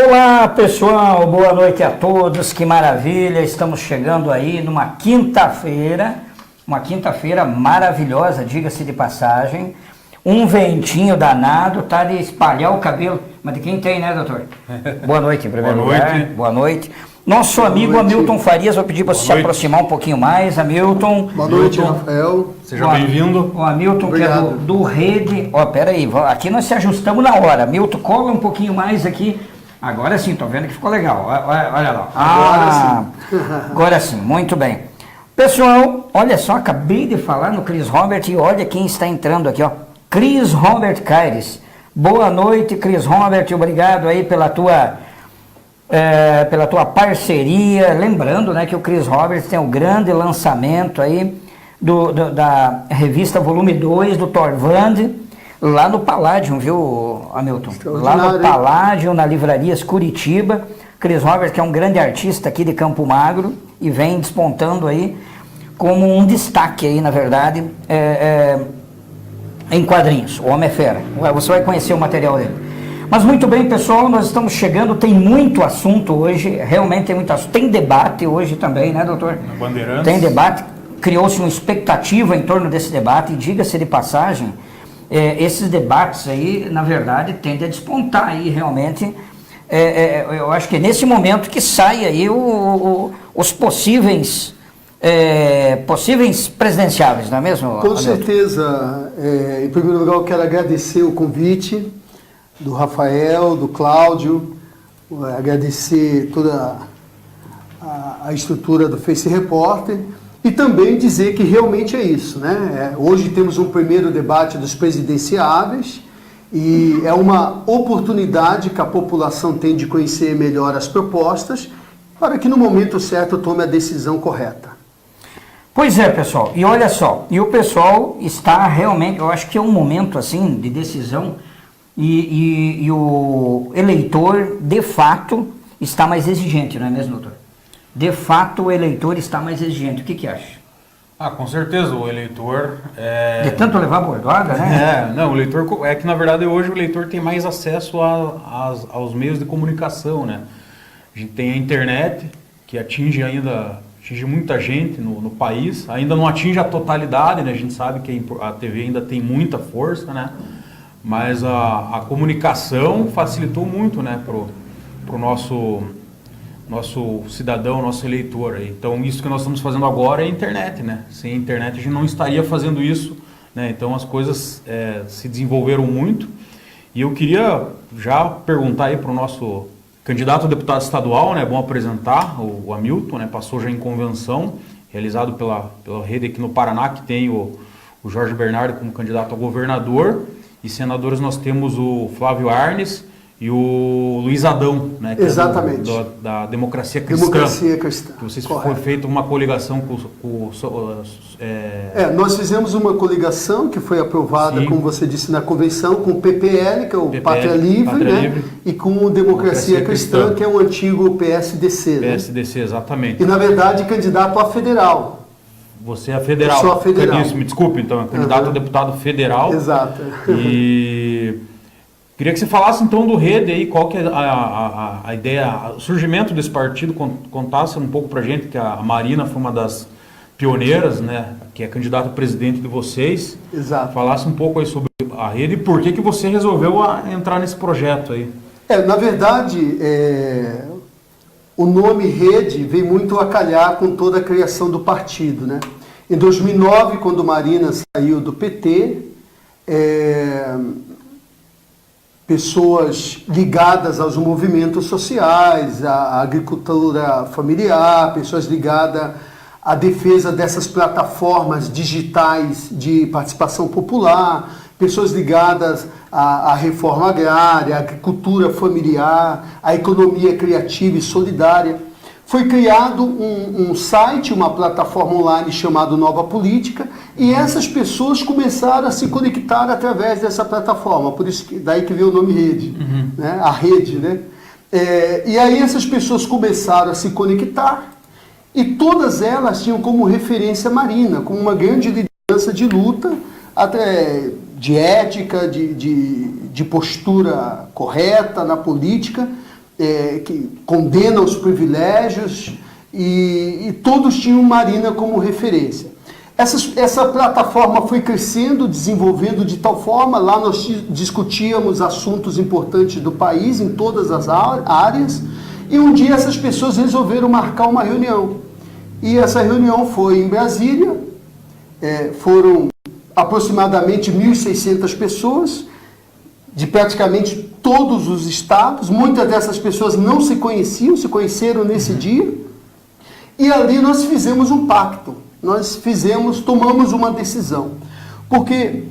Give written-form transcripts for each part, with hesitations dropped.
Olá pessoal, boa noite a todos, que maravilha, estamos chegando aí numa quinta-feira, uma quinta-feira maravilhosa, diga-se de passagem, um ventinho danado, tá de espalhar o cabelo, mas de quem tem, né, doutor? Boa noite, em primeiro lugar, boa noite. Nosso amigo Hamilton Farias, vou pedir para você se aproximar um pouquinho mais, Hamilton. Boa noite, Rafael. Seja bem-vindo. O Hamilton, obrigado. Que é do Rede, ó, peraí, aqui nós se ajustamos na hora, Hamilton, cola um pouquinho mais aqui. Agora sim, tô vendo que ficou legal. Olha lá. Agora sim, muito bem. Pessoal, olha só, acabei de falar no Chris Robert e olha quem está entrando aqui, ó. Chris Robert Caires. Boa noite, Chris Robert, obrigado aí pela tua parceria. Lembrando, né, que o Chris Robert tem o grande lançamento aí da revista volume 2 do Torvand, lá no Palladium, viu, Hamilton? Lá no Palladium, na Livrarias Curitiba. Chris Robert, que é um grande artista aqui de Campo Magro e vem despontando aí como um destaque aí, na verdade, em quadrinhos. O Homem é Fera. Você vai conhecer o material dele. Mas muito bem, pessoal, nós estamos chegando, tem muito assunto hoje, realmente tem muito assunto. Tem debate hoje também, né, doutor? Bandeirantes. Tem debate, criou-se uma expectativa em torno desse debate, e diga-se de passagem, esses debates aí, na verdade, tendem a despontar aí realmente. Eu acho que é nesse momento que sai aí os possíveis presidenciáveis, não é mesmo? Com certeza. Em primeiro lugar, eu quero agradecer o convite do Rafael, do Cláudio, agradecer toda a estrutura do Face Repórter. E também dizer que realmente é isso, né? Hoje temos um primeiro debate dos presidenciáveis e é uma oportunidade que a população tem de conhecer melhor as propostas para que no momento certo tome a decisão correta. Pois é, pessoal. E olha só, e o pessoal está realmente, eu acho que é um momento assim de decisão e o eleitor, de fato, está mais exigente, não é mesmo, doutor? De fato, o eleitor está mais exigente. O que acha? Com certeza, o eleitor... De tanto levar bordoada, né? Não, o eleitor... É que, na verdade, hoje o eleitor tem mais acesso aos meios de comunicação, né? A gente tem a internet, que atinge muita gente no país. Ainda não atinge a totalidade, né? A gente sabe que a TV ainda tem muita força, né? Mas a comunicação facilitou muito, né? Pro nosso cidadão, nosso eleitor. Então, isso que nós estamos fazendo agora é a internet, né? Sem a internet a gente não estaria fazendo isso, né? Então, as coisas se desenvolveram muito. E eu queria já perguntar aí para o nosso candidato a deputado estadual, né? É bom apresentar, o Hamilton, né? Passou já em convenção, realizado pela rede aqui no Paraná, que tem o Jorge Bernardo como candidato a governador. E senadores nós temos o Flávio Arnes e o Luiz Adão, né, que exatamente. Da Democracia Cristã. Democracia Cristã. Que vocês foi feita uma coligação com nós fizemos uma coligação que foi aprovada, sim, como você disse, na convenção, com o PPL, que é o Pátria Livre, né? E com o Democracia Cristã, que é o antigo PSDC. PSDC, né? Exatamente. E, na verdade, candidato a federal. Você é federal. Eu sou a federal. Isso, me desculpe, então, é candidato a deputado federal. Exato. E... queria que você falasse então do Rede aí, qual que é a ideia, o surgimento desse partido, contasse um pouco pra gente, que a Marina foi uma das pioneiras, né, que é candidata a presidente de vocês. Exato. Falasse um pouco aí sobre a Rede e por que você resolveu entrar nesse projeto aí. Na verdade, o nome Rede veio muito a calhar com toda a criação do partido, né? Em 2009, quando Marina saiu do PT, pessoas ligadas aos movimentos sociais, à agricultura familiar, pessoas ligadas à defesa dessas plataformas digitais de participação popular, pessoas ligadas à reforma agrária, à agricultura familiar, à economia criativa e solidária. Foi criado um site, uma plataforma online chamada Nova Política, e essas pessoas começaram a se conectar através dessa plataforma, por isso daí que veio o nome Rede, né? A rede, né? E aí essas pessoas começaram a se conectar, e todas elas tinham como referência Marina, como uma grande liderança de luta, até de ética, de postura correta na política, que condena os privilégios, e todos tinham Marina como referência. Essa plataforma foi crescendo, desenvolvendo de tal forma, lá nós discutíamos assuntos importantes do país, em todas as áreas, e um dia essas pessoas resolveram marcar uma reunião. E essa reunião foi em Brasília, foram aproximadamente 1.600 pessoas, de praticamente todos os estados. Muitas dessas pessoas não se conheciam, se conheceram nesse dia, e ali nós fizemos um pacto. Tomamos uma decisão. Porque,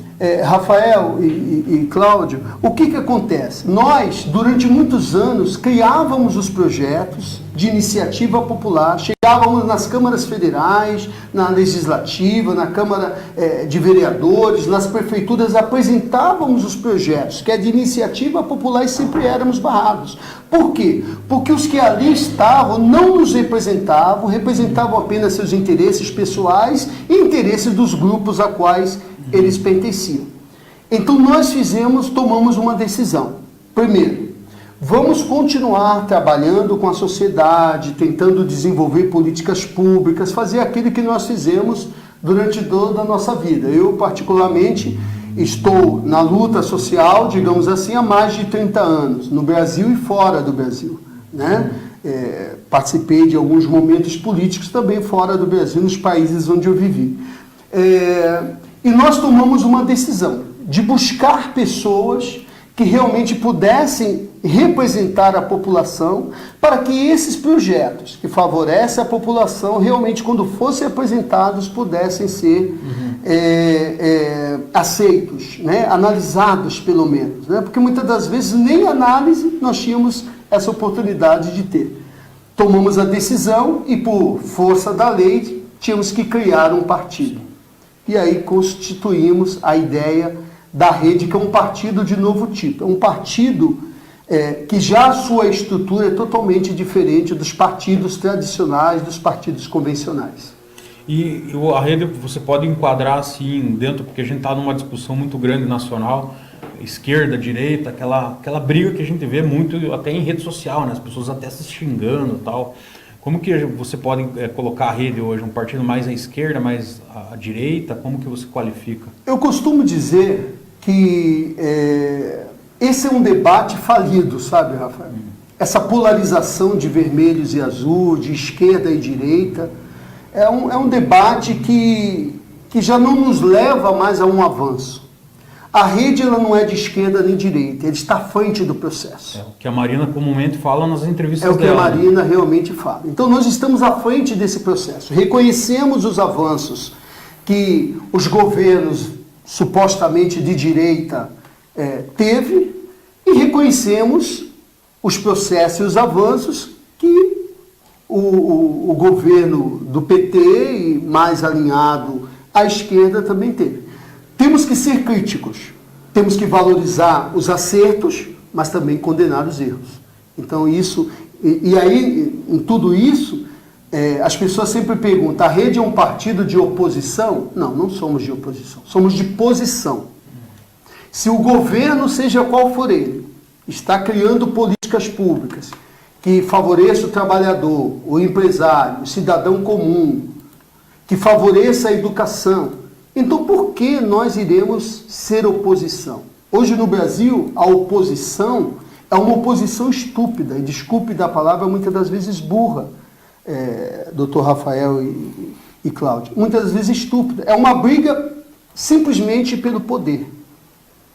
Rafael e Cláudio, o que acontece? Nós, durante muitos anos, criávamos os projetos de iniciativa popular, chegávamos nas câmaras federais, na legislativa, na Câmara de Vereadores, nas prefeituras, apresentávamos os projetos, que é de iniciativa popular, e sempre éramos barrados. Por quê? Porque os que ali estavam não nos representavam apenas seus interesses pessoais e interesses dos grupos a quais eles pertenciam. Então nós tomamos uma decisão. Primeiro, vamos continuar trabalhando com a sociedade, tentando desenvolver políticas públicas, fazer aquilo que nós fizemos durante toda a nossa vida. Eu, particularmente, estou na luta social, digamos assim, há mais de 30 anos, no Brasil e fora do Brasil, né? Participei de alguns momentos políticos também fora do Brasil, nos países onde eu vivi. E nós tomamos uma decisão de buscar pessoas que realmente pudessem representar a população, para que esses projetos que favorecem a população, realmente, quando fossem apresentados, pudessem ser aceitos, né? Analisados, pelo menos. Né? Porque muitas das vezes nem análise nós tínhamos essa oportunidade de ter. Tomamos a decisão e, por força da lei, tínhamos que criar um partido. E aí constituímos a ideia da rede, que é um partido de novo tipo. É um partido que já a sua estrutura é totalmente diferente dos partidos tradicionais, dos partidos convencionais. E a rede você pode enquadrar assim dentro, porque a gente está numa discussão muito grande nacional, esquerda, direita, aquela briga que a gente vê muito até em rede social, né? As pessoas até se xingando e tal. Como que você pode colocar a rede hoje? Um partido mais à esquerda, mais à direita? Como que você qualifica? Eu costumo dizer que esse é um debate falido, sabe, Rafael? Essa polarização de vermelhos e azul, de esquerda e direita, é um debate que já não nos leva mais a um avanço. A rede ela não é de esquerda nem direita, ela está à frente do processo. É o que a Marina comumente fala nas entrevistas dela. É o que a Marina realmente fala. Então nós estamos à frente desse processo. Reconhecemos os avanços que os governos supostamente de direita teve, e reconhecemos os processos e os avanços que o governo do PT, e mais alinhado à esquerda, também teve. Temos que ser críticos, temos que valorizar os acertos, mas também condenar os erros. Então isso, e aí em tudo isso, as pessoas sempre perguntam, a rede é um partido de oposição? Não, não somos de oposição, somos de posição. Se o governo, seja qual for ele, está criando políticas públicas que favoreçam o trabalhador, o empresário, o cidadão comum, que favoreça a educação, então por que nós iremos ser oposição? Hoje no Brasil, a oposição é uma oposição estúpida, e desculpe da palavra, muitas das vezes burra, doutor Rafael e Cláudio, muitas das vezes estúpida. É uma briga simplesmente pelo poder.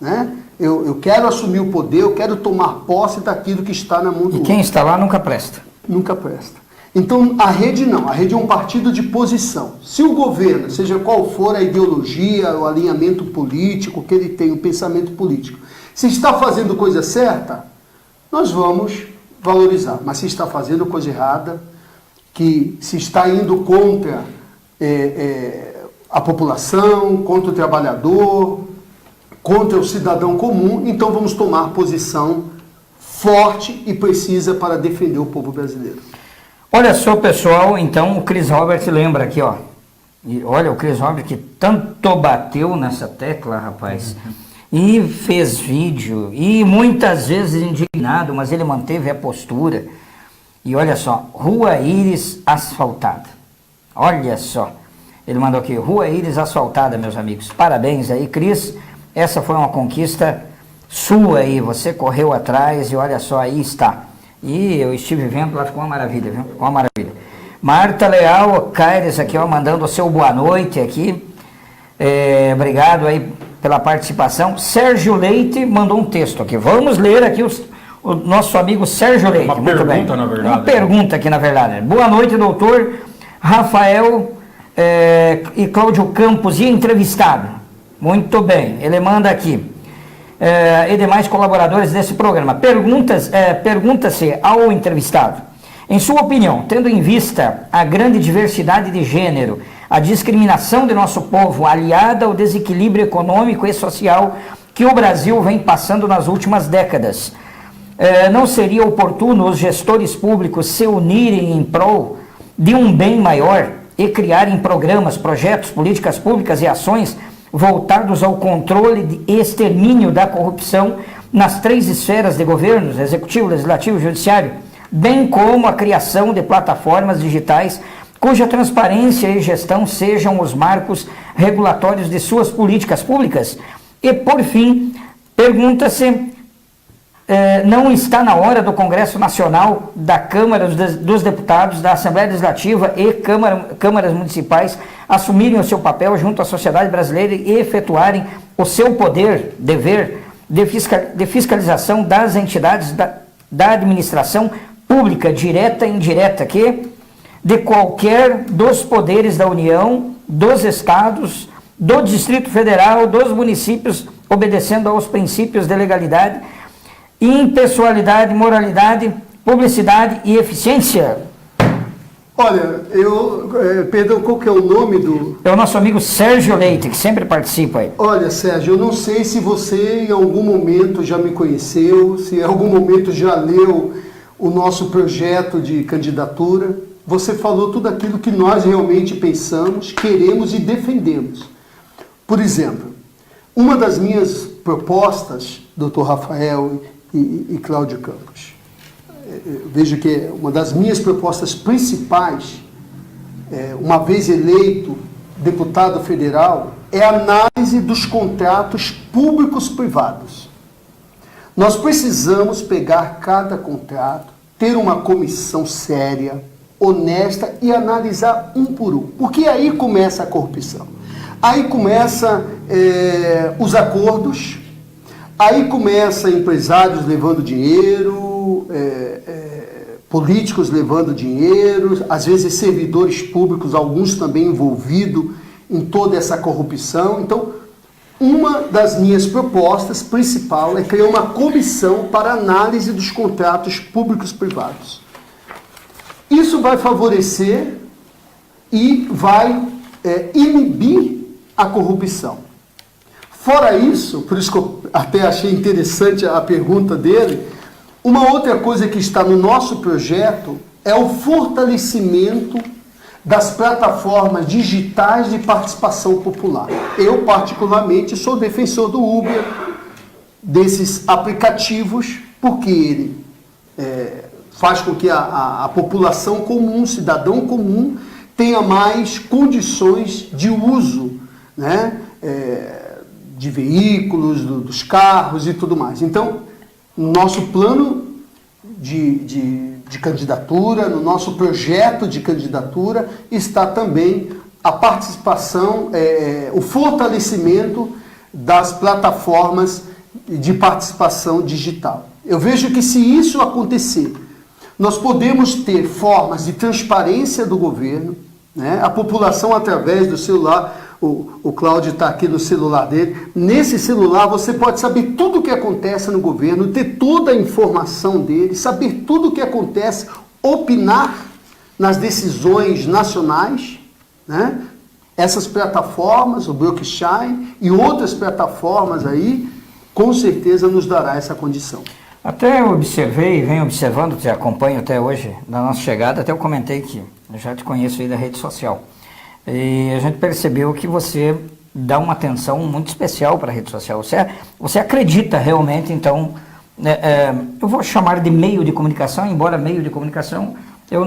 Né? Eu quero assumir o poder, eu quero tomar posse daquilo que está na mão do outro. E quem está lá nunca presta. Nunca presta. Então, a rede não. A rede é um partido de posição. Se o governo, seja qual for a ideologia, o alinhamento político que ele tem, o pensamento político, se está fazendo coisa certa, nós vamos valorizar. Mas se está fazendo coisa errada, que se está indo contra a população, contra o trabalhador, contra o cidadão comum, então vamos tomar posição forte e precisa para defender o povo brasileiro. Olha só, pessoal, então o Chris Robert lembra aqui, ó. E olha, o Chris Robert que tanto bateu nessa tecla, rapaz. e fez vídeo, e muitas vezes indignado, mas ele manteve a postura. E olha só, Rua Íris asfaltada. Olha só, ele mandou aqui, Rua Íris asfaltada, meus amigos. Parabéns aí, Cris. Essa foi uma conquista sua aí, você correu atrás e olha só, aí está. E eu estive vendo, lá ficou uma maravilha, viu? Ficou uma maravilha. Marta Leal Caires aqui, ó, mandando o seu boa noite aqui. Obrigado aí pela participação. Sérgio Leite mandou um texto aqui. Vamos ler aqui o nosso amigo Sérgio Leite. Uma muito pergunta, bem. na verdade. Uma pergunta aqui, na verdade. Boa noite, doutor Rafael e Cláudio Campos, e entrevistado. Muito bem. Ele manda aqui. E demais colaboradores desse programa. Pergunta-se ao entrevistado, em sua opinião, tendo em vista a grande diversidade de gênero, a discriminação de nosso povo, aliada ao desequilíbrio econômico e social que o Brasil vem passando nas últimas décadas, não seria oportuno os gestores públicos se unirem em prol de um bem maior e criarem programas, projetos, políticas públicas e ações voltados ao controle e extermínio da corrupção nas 3 esferas de governo, executivo, legislativo e judiciário, bem como a criação de plataformas digitais cuja transparência e gestão sejam os marcos regulatórios de suas políticas públicas? E, por fim, pergunta-se, não está na hora do Congresso Nacional, da Câmara dos Deputados, da Assembleia Legislativa e câmaras municipais assumirem o seu papel junto à sociedade brasileira e efetuarem o seu dever de fiscalização das entidades da administração pública, direta e indireta, de qualquer dos poderes da União, dos estados, do Distrito Federal, dos municípios, obedecendo aos princípios de legalidade, impessoalidade, moralidade, publicidade e eficiência? Olha, perdão, qual que é o nome do... É o nosso amigo Sérgio Leite, que sempre participa aí. Olha, Sérgio, eu não sei se você em algum momento já me conheceu, se em algum momento já leu o nosso projeto de candidatura. Você falou tudo aquilo que nós realmente pensamos, queremos e defendemos. Por exemplo, uma das minhas propostas, doutor Rafael e Cláudio Campos, eu vejo que uma das minhas propostas principais, uma vez eleito deputado federal, é a análise dos contratos públicos-privados. Nós precisamos pegar cada contrato, ter uma comissão séria, honesta e analisar um por um. Porque aí começa a corrupção. Aí começa os acordos, aí começa empresários levando dinheiro, políticos levando dinheiro, às vezes servidores públicos, alguns também envolvidos em toda essa corrupção. Então, uma das minhas propostas principal é criar uma comissão para análise dos contratos públicos-privados. Isso vai favorecer e vai inibir a corrupção. Fora isso, por isso que eu até achei interessante a pergunta dele, uma outra coisa que está no nosso projeto é o fortalecimento das plataformas digitais de participação popular. Eu, particularmente, sou defensor do Uber, desses aplicativos, porque ele faz com que a população comum, cidadão comum, tenha mais condições de uso, né, de veículos, dos carros e tudo mais. Então, no nosso plano de candidatura, no nosso projeto de candidatura, está também a participação, o fortalecimento das plataformas de participação digital. Eu vejo que se isso acontecer, nós podemos ter formas de transparência do governo, né? A população, através do celular, o Cláudio está aqui no celular dele, nesse celular você pode saber tudo o que acontece no governo, ter toda a informação dele, saber tudo o que acontece, opinar nas decisões nacionais, né? Essas plataformas, o Blockchain e outras plataformas aí, com certeza nos dará essa condição. Até eu observei, venho observando, te acompanho até hoje, na nossa chegada, até eu comentei que eu já te conheço aí da rede social. E a gente percebeu que você dá uma atenção muito especial para a rede social. Você acredita realmente, então, eu vou chamar de meio de comunicação, embora meio de comunicação eu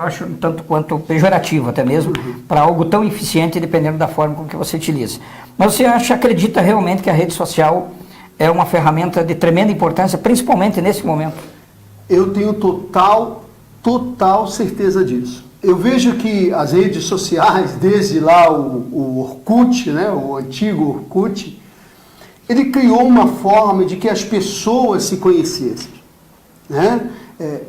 acho um tanto quanto pejorativo até mesmo, para algo tão eficiente dependendo da forma com que você utiliza. Mas você acredita realmente que a rede social é uma ferramenta de tremenda importância, principalmente nesse momento? Eu tenho total certeza disso. Eu vejo que as redes sociais, desde lá o Orkut, né, o antigo Orkut, ele criou uma forma de que as pessoas se conhecessem, né?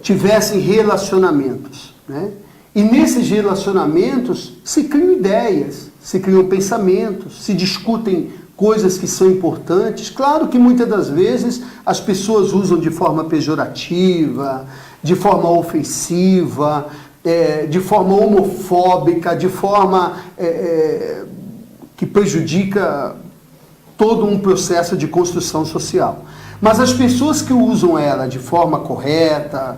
Tivessem relacionamentos, né? E nesses relacionamentos se criam ideias, se criam pensamentos, se discutem coisas que são importantes. Claro que muitas das vezes as pessoas usam de forma pejorativa, de forma ofensiva, de forma homofóbica, de forma que prejudica todo um processo de construção social. Mas as pessoas que usam ela de forma correta,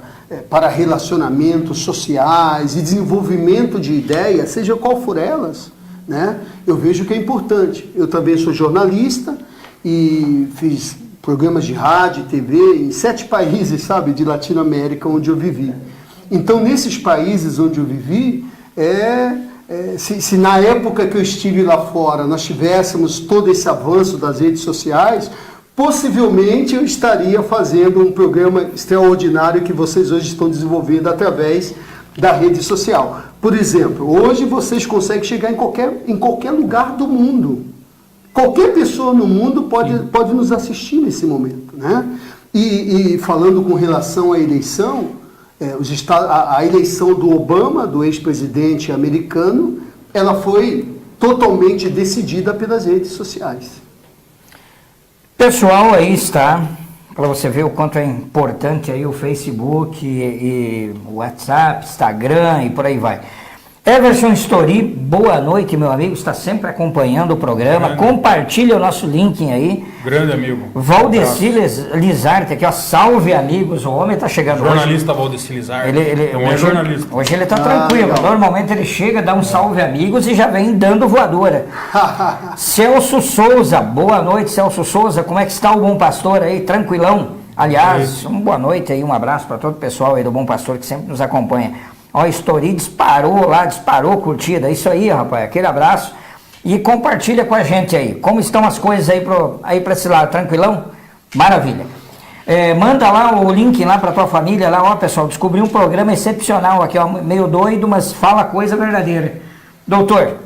para relacionamentos sociais e desenvolvimento de ideias, seja qual for elas, né, eu vejo que é importante. Eu também sou jornalista e fiz programas de rádio e TV em 7 países, sabe, de Latinoamérica, onde eu vivi. Então, nesses países onde eu vivi, se na época que eu estive lá fora nós tivéssemos todo esse avanço das redes sociais, possivelmente eu estaria fazendo um programa extraordinário que vocês hoje estão desenvolvendo através da rede social. Por exemplo, hoje vocês conseguem chegar em qualquer lugar do mundo. Qualquer pessoa no mundo pode nos assistir nesse momento, né? E falando com relação à eleição, a eleição do Obama, do ex-presidente americano, ela foi totalmente decidida pelas redes sociais. Pessoal, aí está, para você ver o quanto é importante aí o Facebook e o WhatsApp, Instagram e por aí vai. Everson Story, boa noite, meu amigo, está sempre acompanhando o programa, compartilha o nosso link aí. Grande amigo. Valdeci Lizarte aqui, ó, salve amigos, o homem está chegando jornalista hoje. Valdeci Lizarte, é jornalista. Hoje ele está tranquilo, legal. Normalmente ele chega, dá um salve amigos e já vem dando voadora. Celso Souza, boa noite Celso Souza, como é que está o Bom Pastor aí, tranquilão? Aliás, uma boa noite aí, um abraço para todo o pessoal aí do Bom Pastor que sempre nos acompanha. Ó, a Story disparou curtida, isso aí, rapaz, aquele abraço. E compartilha com a gente aí, como estão as coisas aí para esse lado, tranquilão? Maravilha. Manda lá o link lá para tua família, lá, ó, pessoal, descobri um programa excepcional aqui, ó, meio doido, mas fala coisa verdadeira. Doutor.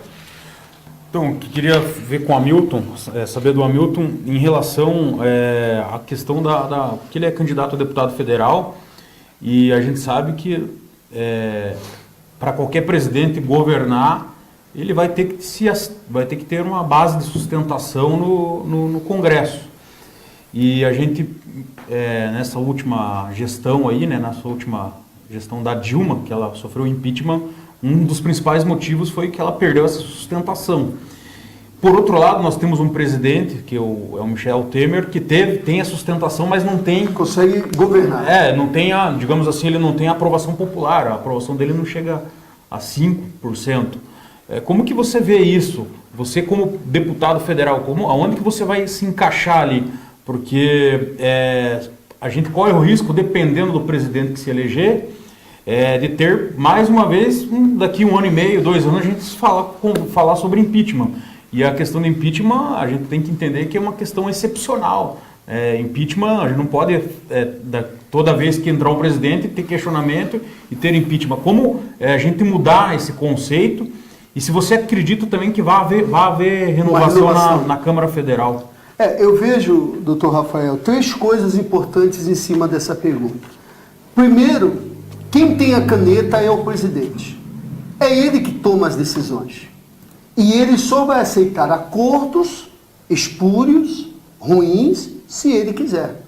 Então, queria ver com o Hamilton, saber do Hamilton em relação à questão que ele é candidato a deputado federal e a gente sabe que para qualquer presidente governar, ele vai ter que ter uma base de sustentação no Congresso. E a gente, nessa última gestão aí, né, nessa última gestão da Dilma, que ela sofreu impeachment, um dos principais motivos foi que ela perdeu essa sustentação. Por outro lado, nós temos um presidente, que é o Michel Temer, que tem a sustentação, mas não tem... Consegue governar. Não tem digamos assim, ele não tem a aprovação popular, a aprovação dele não chega a 5%. Como que você vê isso? Você como deputado federal, aonde que você vai se encaixar ali? Porque a gente corre o risco, dependendo do presidente que se eleger, de ter, mais uma vez, daqui 1 ano e meio, 2 anos, a gente falar sobre impeachment. E a questão do impeachment, a gente tem que entender que é uma questão excepcional. Impeachment, a gente não pode, toda vez que entrar um presidente, ter questionamento e ter impeachment. Como a gente mudar esse conceito? E se você acredita também que vai haver renovação na Câmara Federal? Eu vejo, doutor Rafael, 3 coisas importantes em cima dessa pergunta. Primeiro, quem tem a caneta é o presidente. É ele que toma as decisões. E ele só vai aceitar acordos espúrios, ruins, se ele quiser.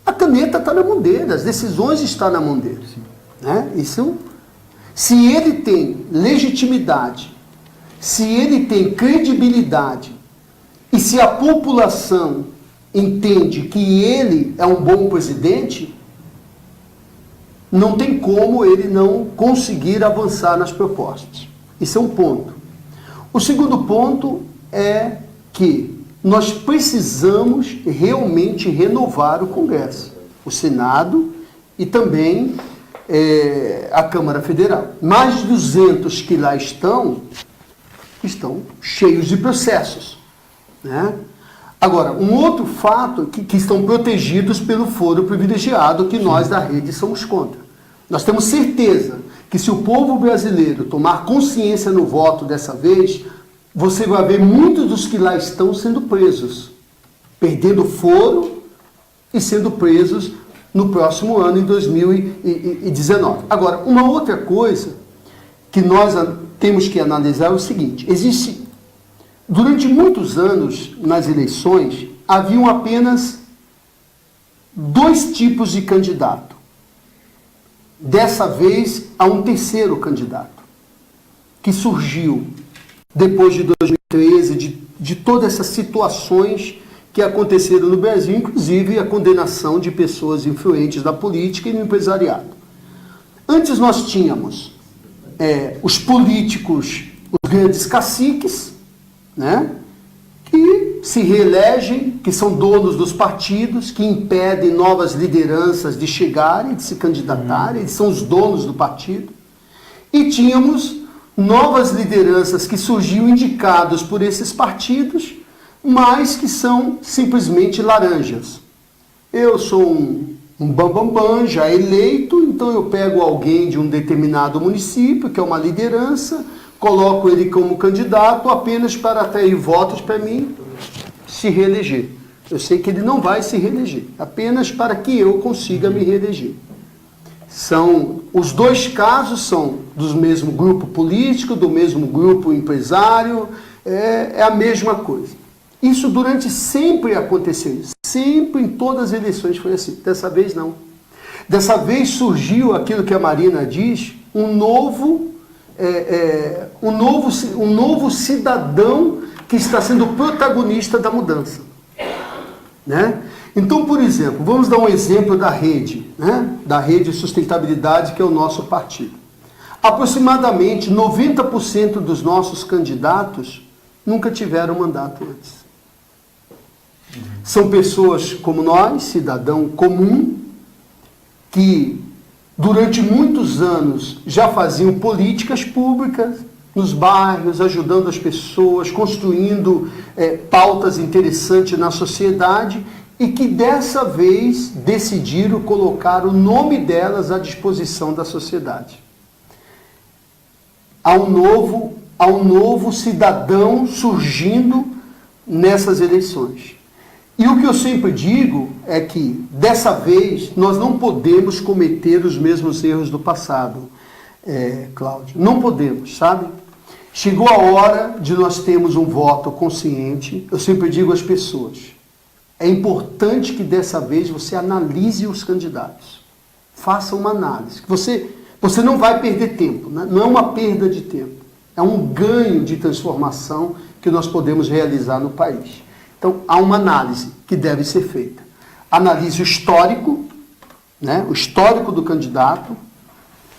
A caneta está na mão dele, as decisões estão na mão dele. Né? Isso, se ele tem legitimidade, se ele tem credibilidade, e se a população entende que ele é um bom presidente, não tem como ele não conseguir avançar nas propostas. Isso é um ponto. O segundo ponto é que nós precisamos realmente renovar o Congresso, o Senado e também a Câmara Federal. Mais de 200 que lá estão cheios de processos, né? Agora, um outro fato que estão protegidos pelo foro privilegiado, que nós da rede somos contra. Nós temos certeza que se o povo brasileiro tomar consciência no voto dessa vez, você vai ver muitos dos que lá estão sendo presos, perdendo foro e sendo presos no próximo ano, em 2019. Agora, uma outra coisa que nós temos que analisar é o seguinte: durante muitos anos, nas eleições, haviam apenas 2 tipos de candidato. Dessa vez, há um terceiro candidato, que surgiu depois de 2013, de todas essas situações que aconteceram no Brasil, inclusive a condenação de pessoas influentes da política e do empresariado. Antes nós tínhamos os políticos, os grandes caciques, né, que se reelegem, que são donos dos partidos, que impedem novas lideranças de chegarem, de se candidatarem, eles são os donos do partido. E tínhamos novas lideranças que surgiam indicados por esses partidos, mas que são simplesmente laranjas. Eu sou um bambambam, já eleito, então eu pego alguém de um determinado município, que é uma liderança, coloco ele como candidato apenas para atrair votos para mim se reeleger. Eu sei que ele não vai se reeleger, apenas para que eu consiga me reeleger. Os 2 casos são do mesmo grupo político, do mesmo grupo empresário, é a mesma coisa. Isso sempre aconteceu, sempre em todas as eleições foi assim. Dessa vez não. Dessa vez surgiu aquilo que a Marina diz, um novo cidadão que está sendo protagonista da mudança, né? Então, por exemplo, vamos dar um exemplo da rede, né? Da Rede Sustentabilidade, que é o nosso partido. Aproximadamente 90% dos nossos candidatos nunca tiveram mandato antes. São pessoas como nós, cidadão comum, que durante muitos anos já faziam políticas públicas nos bairros, ajudando as pessoas, construindo pautas interessantes na sociedade e que dessa vez decidiram colocar o nome delas à disposição da sociedade. Há um novo cidadão surgindo nessas eleições. E o que eu sempre digo é que, dessa vez, nós não podemos cometer os mesmos erros do passado, Cláudio. Não podemos, sabe? Chegou a hora de nós termos um voto consciente. Eu sempre digo às pessoas, é importante que dessa vez você analise os candidatos. Faça uma análise. Você não vai perder tempo, né? Não é uma perda de tempo. É um ganho de transformação que nós podemos realizar no país. Então, há uma análise que deve ser feita. Analise o histórico, né? O histórico do candidato,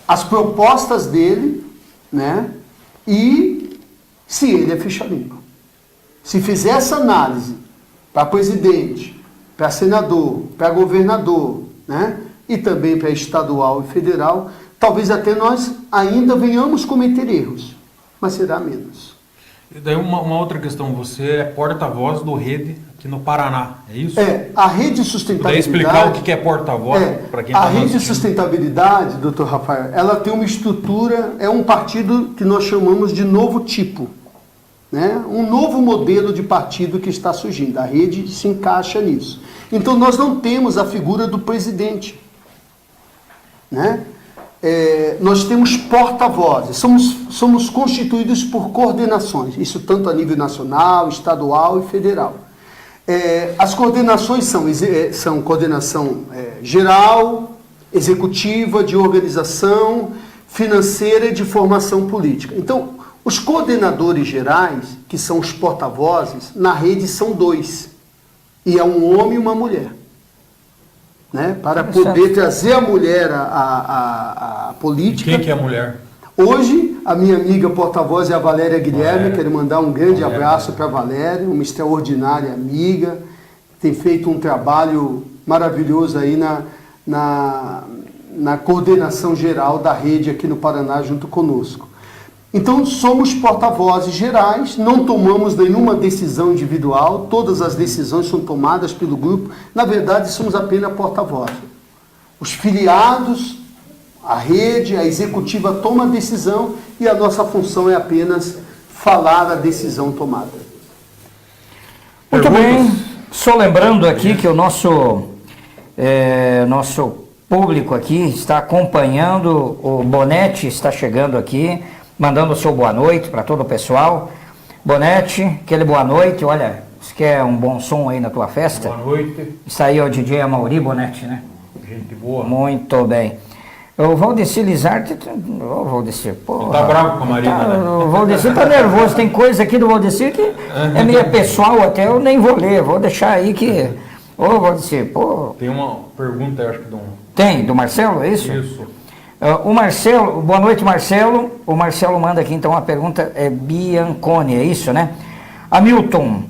as propostas dele, né? E se ele é ficha limpa. Se fizer essa análise para presidente, para senador, para governador, né? E também para estadual e federal, talvez até nós ainda venhamos cometer erros, mas será menos. E daí uma outra questão, você é porta-voz do Rede aqui no Paraná, é isso? A Rede Sustentabilidade... Poder explicar o que é porta-voz para quem está A Rede Sustentabilidade, doutor Rafael, ela tem uma estrutura, é um partido que nós chamamos de novo tipo, né? Um novo modelo de partido que está surgindo. A rede se encaixa nisso. Então nós não temos a figura do presidente, né? Nós temos porta-vozes, somos constituídos por coordenações, isso tanto a nível nacional, estadual e federal. As coordenações são coordenação geral, executiva, de organização, financeira e de formação política. Então, os coordenadores gerais, que são os porta-vozes, na rede são 2, e é um homem e uma mulher. Né, para poder trazer a mulher à política. Quem que é a mulher? Hoje, a minha amiga porta-voz é a Valéria Guilherme, quero mandar um grande abraço para a Valéria, uma extraordinária amiga, tem feito um trabalho maravilhoso aí na coordenação geral da rede aqui no Paraná junto conosco. Então, somos porta-vozes gerais, não tomamos nenhuma decisão individual, todas as decisões são tomadas pelo grupo, na verdade, somos apenas porta-vozes. Os filiados, a rede, a executiva toma a decisão e a nossa função é apenas falar a decisão tomada. Muito bem, só lembrando aqui que o nosso público aqui está acompanhando, o Bonetti está chegando aqui, mandando o seu boa noite para todo o pessoal. Bonetti, aquele boa noite, olha, você quer um bom som aí na tua festa? Boa noite. Isso aí é o DJ Amauri Bonetti, né? Gente boa. Muito bem. O Valdeci Lizarte, ô Valdeci, porra. Tá bravo com a Marina, né? O Valdeci tá nervoso, tem coisa aqui do Valdeci que é meio pessoal, até eu nem vou ler, vou deixar aí que... Ô Valdeci, pô... Tem uma pergunta, eu acho que Tem, do Marcelo, é isso? Isso. O Marcelo, boa noite Marcelo, o Marcelo manda aqui então uma pergunta, Bianconi, é isso, né? Hamilton,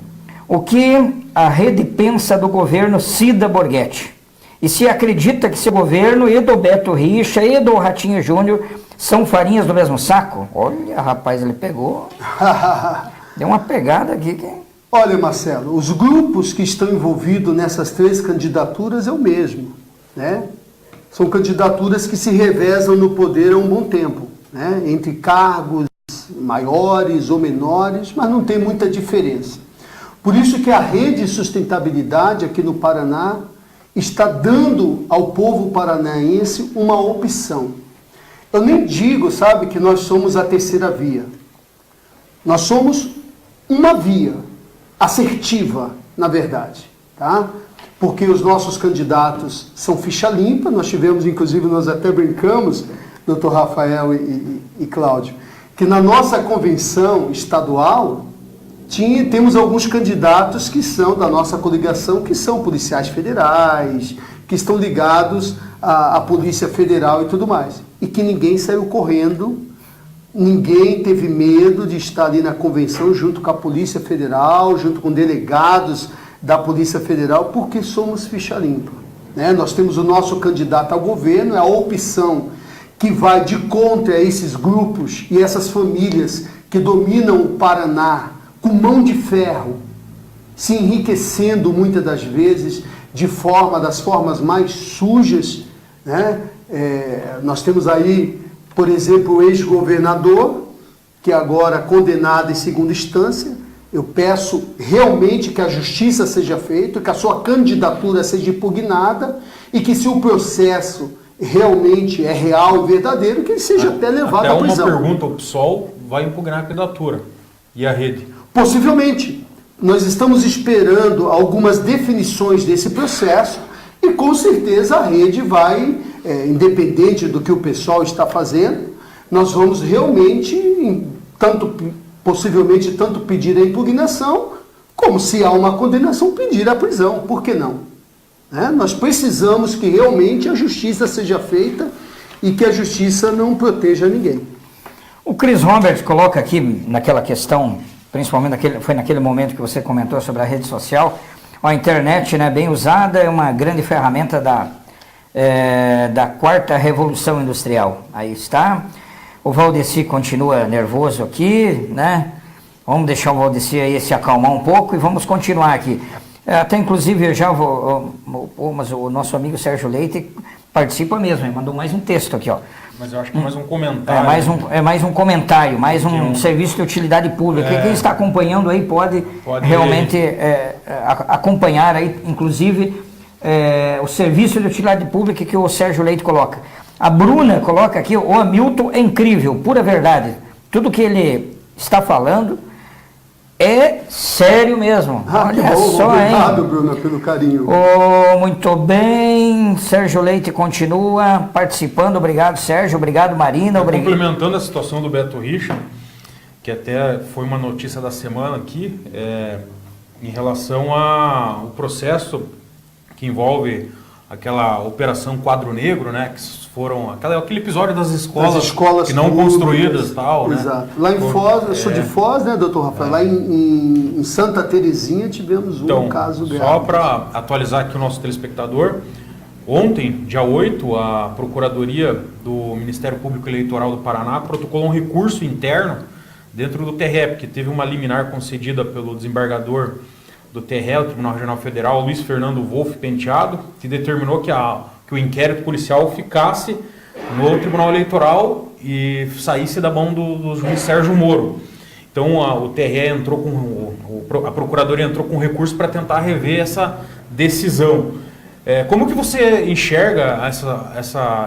o que a rede pensa do governo Cida Borghetti? E se acredita que esse governo e do Beto Richa e do Ratinho Júnior são farinhas do mesmo saco? Olha, rapaz, ele pegou, deu uma pegada aqui. Olha, Marcelo, os grupos que estão envolvidos nessas 3 candidaturas é o mesmo, né? São candidaturas que se revezam no poder há um bom tempo, né? Entre cargos maiores ou menores, mas não tem muita diferença. Por isso que a Rede Sustentabilidade aqui no Paraná está dando ao povo paranaense uma opção. Eu nem digo, sabe, que nós somos a terceira via. Nós somos uma via assertiva, na verdade, tá? Porque os nossos candidatos são ficha limpa, nós tivemos, inclusive, nós até brincamos, doutor Rafael e Cláudio, que na nossa convenção estadual temos alguns candidatos que são da nossa coligação, que são policiais federais, que estão ligados à Polícia Federal e tudo mais. E que ninguém saiu correndo, ninguém teve medo de estar ali na convenção junto com a Polícia Federal, junto com delegados da Polícia Federal, porque somos ficha limpa, né? Nós temos o nosso candidato ao governo, é a opção que vai de contra esses grupos e essas famílias que dominam o Paraná com mão de ferro, se enriquecendo muitas das vezes das formas mais sujas, né? Nós temos aí, por exemplo, o ex-governador, que agora condenado em segunda instância. Eu peço realmente que a justiça seja feita, que a sua candidatura seja impugnada e que, se o processo realmente é real e verdadeiro, que ele seja até levado à prisão. Uma pergunta, o PSOL vai impugnar a candidatura e a rede? Possivelmente. Nós estamos esperando algumas definições desse processo e, com certeza, a rede vai, independente do que o pessoal está fazendo, nós vamos realmente, possivelmente tanto pedir a impugnação, como, se há uma condenação, pedir a prisão. Por que não? Nós precisamos que realmente a justiça seja feita e que a justiça não proteja ninguém. O Chris Robert coloca aqui naquela questão, principalmente foi naquele momento que você comentou sobre a rede social, a internet, né, bem usada, é uma grande ferramenta da quarta revolução industrial. Aí está. O Valdeci continua nervoso aqui, né? Vamos deixar o Valdeci aí se acalmar um pouco e vamos continuar aqui. Até inclusive eu já vou, mas o nosso amigo Sérgio Leite participa mesmo, ele mandou mais um texto aqui, ó. Mas eu acho que é mais um comentário. Mais um comentário, mais um serviço de utilidade pública. Quem está acompanhando aí pode realmente acompanhar aí, inclusive, o serviço de utilidade pública que o Sérgio Leite coloca. A Bruna coloca aqui, o Hamilton é incrível, pura verdade. Tudo que ele está falando é sério mesmo. Olha bom, só, obrigado, Bruna, pelo carinho. Muito bem, Sérgio Leite continua participando. Obrigado, Sérgio. Obrigado, Marina. Complementando a situação do Beto Richa, que até foi uma notícia da semana aqui, em relação ao processo que envolve aquela operação Quadro Negro, né? Que foram aquele episódio das escolas que não públicas, construídas e tal, né? Exato. Lá em Foz, eu sou de Foz, né, doutor Rafael? Lá em Santa Terezinha tivemos um caso grave. Só para atualizar aqui o nosso telespectador, ontem, dia 8, a Procuradoria do Ministério Público Eleitoral do Paraná protocolou um recurso interno dentro do TRE, porque teve uma liminar concedida pelo desembargador do TRE, o Tribunal Regional Federal, Luiz Fernando Wolff Penteado, que determinou que o inquérito policial ficasse no Tribunal Eleitoral e saísse da mão do juiz Sérgio Moro. Então o TRE entrou a Procuradoria entrou com recurso para tentar rever essa decisão. Como que você enxerga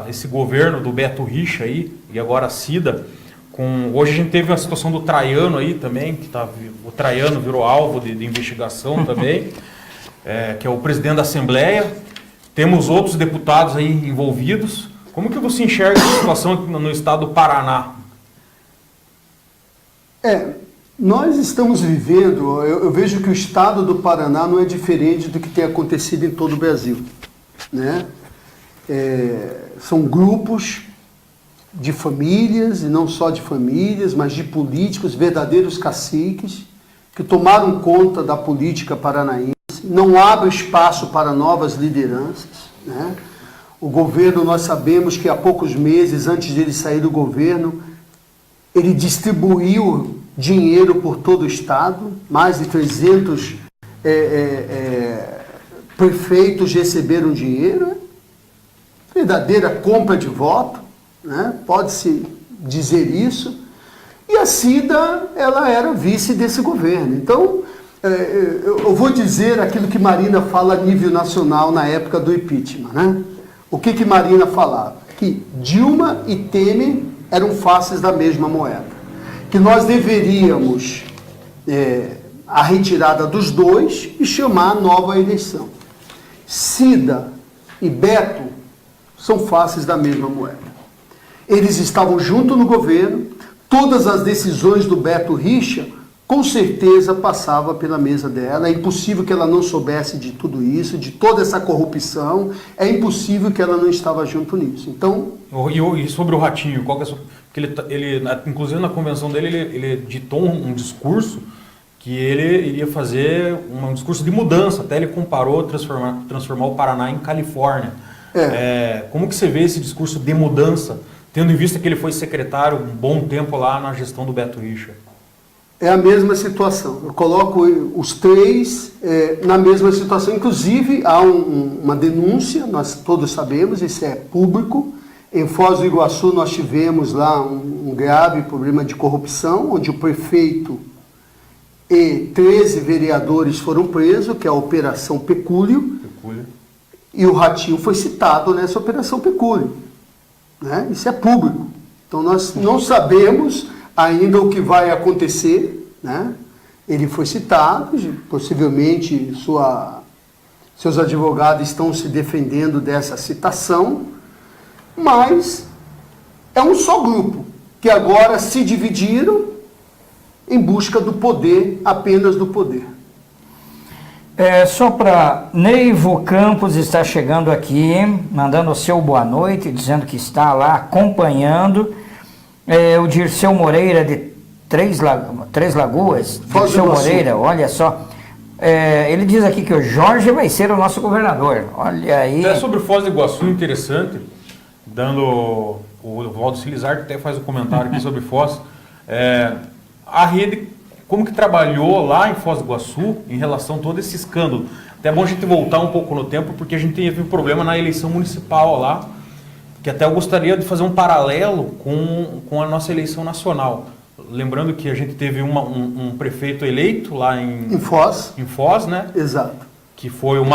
esse governo do Beto Richa aí, e agora a Cida? Hoje a gente teve uma situação do Traiano aí também, o Traiano virou alvo de investigação também, que é o presidente da Assembleia. Temos outros deputados aí envolvidos. Como que você enxerga a situação aqui no estado do Paraná? Nós estamos vivendo, eu vejo que o estado do Paraná não é diferente do que tem acontecido em todo o Brasil, né? São grupos de famílias, e não só de famílias, mas de políticos, verdadeiros caciques, que tomaram conta da política paranaense, não abre espaço para novas lideranças, né? O governo, nós sabemos que há poucos meses, antes de ele sair do governo, ele distribuiu dinheiro por todo o estado, mais de 300 prefeitos receberam dinheiro, verdadeira compra de voto, né? Pode-se dizer isso, e a Cida, ela era vice desse governo. Então, eu vou dizer aquilo que Marina fala a nível nacional na época do impeachment, né? O que Marina falava? Que Dilma e Temer eram faces da mesma moeda. Que nós deveríamos a retirada dos dois e chamar a nova eleição. Cida e Beto são faces da mesma moeda. Eles estavam junto no governo, todas as decisões do Beto Richa, com certeza passava pela mesa dela. É impossível que ela não soubesse de tudo isso, de toda essa corrupção. É impossível que ela não estava junto nisso. Então, e sobre o Ratinho, qual que é porque ele, inclusive na convenção dele, ele ditou um discurso que ele iria fazer um discurso de mudança. Até ele comparou transformar o Paraná em Califórnia. Como que você vê esse discurso de mudança, tendo em vista que ele foi secretário um bom tempo lá na gestão do Beto Richa? É a mesma situação. Eu coloco os três na mesma situação. Inclusive, há uma denúncia, nós todos sabemos, isso é público. Em Foz do Iguaçu, nós tivemos lá um grave problema de corrupção, onde o prefeito e 13 vereadores foram presos, que é a Operação Pecúlio. E o Ratinho foi citado nessa Operação Pecúlio, né? Isso é público. Então, nós não sabemos ainda o que vai acontecer, né? Ele foi citado, possivelmente seus advogados estão se defendendo dessa citação, mas é um só grupo, que agora se dividiram em busca do poder, apenas do poder. Só para Neivo Campos está chegando aqui, mandando o seu boa noite, dizendo que está lá acompanhando. O Dirceu Moreira de Três Lagoas, Dirceu Moreira, olha só. Ele diz aqui que o Jorge vai ser o nosso governador. Olha aí. Até sobre Foz do Iguaçu, interessante, o Valdo Silizar, que até faz um comentário aqui sobre Foz. A rede, como que trabalhou lá em Foz do Iguaçu em relação a todo esse escândalo? Até é bom a gente voltar um pouco no tempo, porque a gente teve um problema na eleição municipal lá, que até eu gostaria de fazer um paralelo com a nossa eleição nacional. Lembrando que a gente teve um prefeito eleito lá em Foz, né? Exato. Que foi o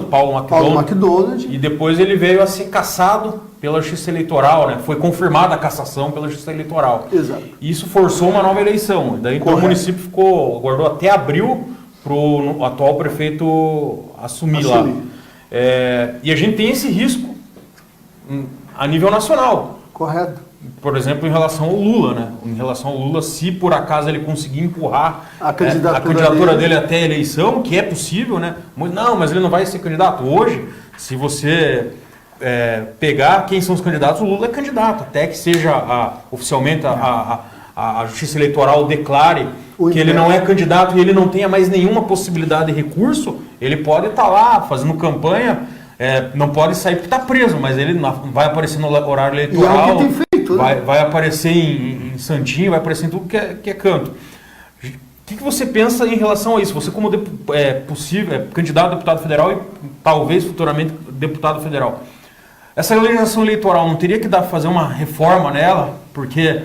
Paulo McDonald. E depois ele veio a ser cassado pela Justiça Eleitoral, né? Foi confirmada a cassação pela Justiça Eleitoral. Exato. E isso forçou uma nova eleição. Daí então, o município aguardou até abril para o atual prefeito assumir lá. E a gente tem esse risco a nível nacional. Correto. Por exemplo, em relação ao Lula, né? Em relação ao Lula, se por acaso ele conseguir empurrar a candidatura dele até a eleição, que é possível, né? Não, mas ele não vai ser candidato. Hoje, se você pegar quem são os candidatos, o Lula é candidato, até que seja oficialmente a Justiça Eleitoral declare que ele não é candidato e ele não tenha mais nenhuma possibilidade de recurso, ele pode estar lá fazendo campanha, não pode sair porque está preso, mas ele vai aparecer no horário eleitoral, e é o que tem feito, né? vai aparecer em Santinho, vai aparecer em tudo que é canto. O que você pensa em relação a isso? Você como possível candidato a deputado federal e talvez futuramente deputado federal. Essa legislação eleitoral não teria que fazer uma reforma nela? Porque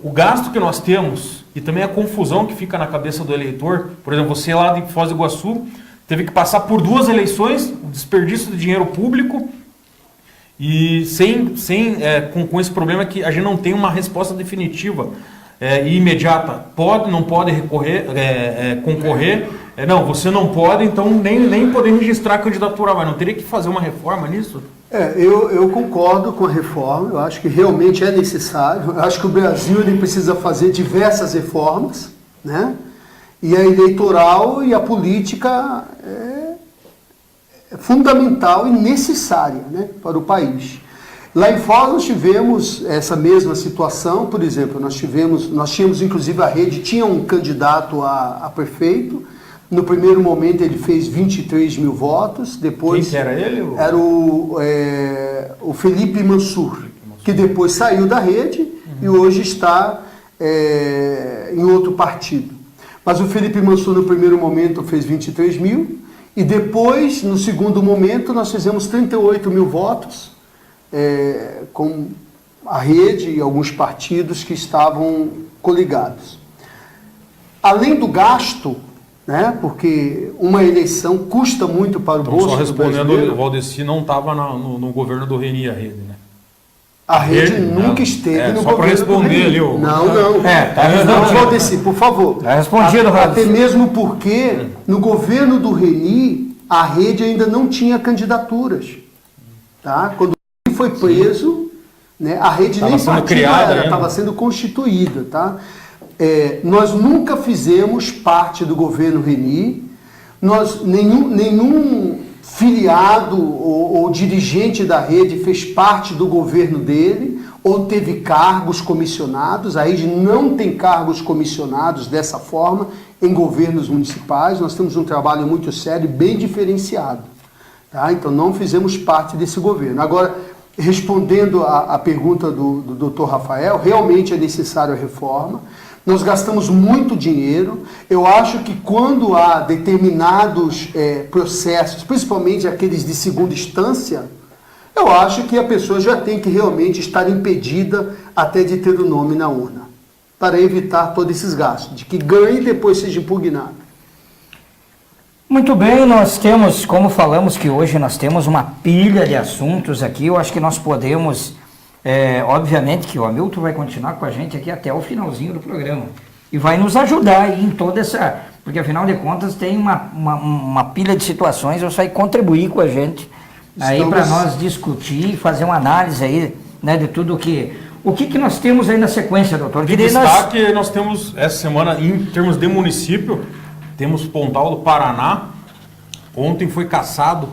o gasto que nós temos e também a confusão que fica na cabeça do eleitor, por exemplo, você lá de Foz do Iguaçu teve que passar por 2 eleições, o desperdício de dinheiro público e com esse problema que a gente não tem uma resposta definitiva e imediata. Pode, não pode concorrer? Não, você não pode, então nem poder registrar a candidatura. Mas não teria que fazer uma reforma nisso? Eu concordo com a reforma, eu acho que realmente é necessário. Eu acho que o Brasil ele precisa fazer diversas reformas, né? E a eleitoral e a política é fundamental e necessária, né, para o país. Lá em Foz nós tivemos essa mesma situação, por exemplo, nós tínhamos inclusive a rede, tinha um candidato a prefeito. No primeiro momento ele fez 23 mil votos, depois... Quem que era ele? Era o Felipe Mansur, que depois saiu da rede e hoje está em outro partido. Mas o Felipe Mansur no primeiro momento fez 23 mil e depois, no segundo momento, nós fizemos 38 mil votos com a rede e alguns partidos que estavam coligados. Além do gasto, né, porque uma eleição custa muito para o bolso só respondendo, brasileiro. o Valdeci não estava no governo do Reni, a rede, né? A rede nunca esteve no só governo responder do Reni. ali Não, Valdeci, por favor. Tá respondido, Até mesmo porque no governo do Reni a rede ainda não tinha candidaturas. Tá? Quando ele foi preso, né, a rede nem estava sendo constituída. Tá? Nós nunca fizemos parte do governo Reni, nenhum filiado ou dirigente da rede fez parte do governo dele ou teve cargos comissionados. A rede não tem cargos comissionados dessa forma em governos municipais. Nós temos um trabalho muito sério e bem diferenciado. Tá? Então não fizemos parte desse governo. Agora, respondendo à pergunta do Dr. Rafael, realmente é necessária a reforma. Nós gastamos muito dinheiro. Eu acho que quando há determinados processos, principalmente aqueles de segunda instância, eu acho que a pessoa já tem que realmente estar impedida até de ter o nome na urna, para evitar todos esses gastos, de que ganhe e depois seja impugnado. Muito bem, nós temos, como falamos que hoje nós temos uma pilha de assuntos aqui, eu acho que nós podemos... obviamente que o Hamilton vai continuar com a gente aqui até o finalzinho do programa e vai nos ajudar aí em toda essa, porque afinal de contas tem uma pilha de situações, você vai contribuir com a gente aí para nós discutir, fazer uma análise aí, né, de tudo o que nós temos aí na sequência, doutor. De destaque, nós temos essa semana, em termos de município, temos Pontal do Paraná. Ontem foi cassado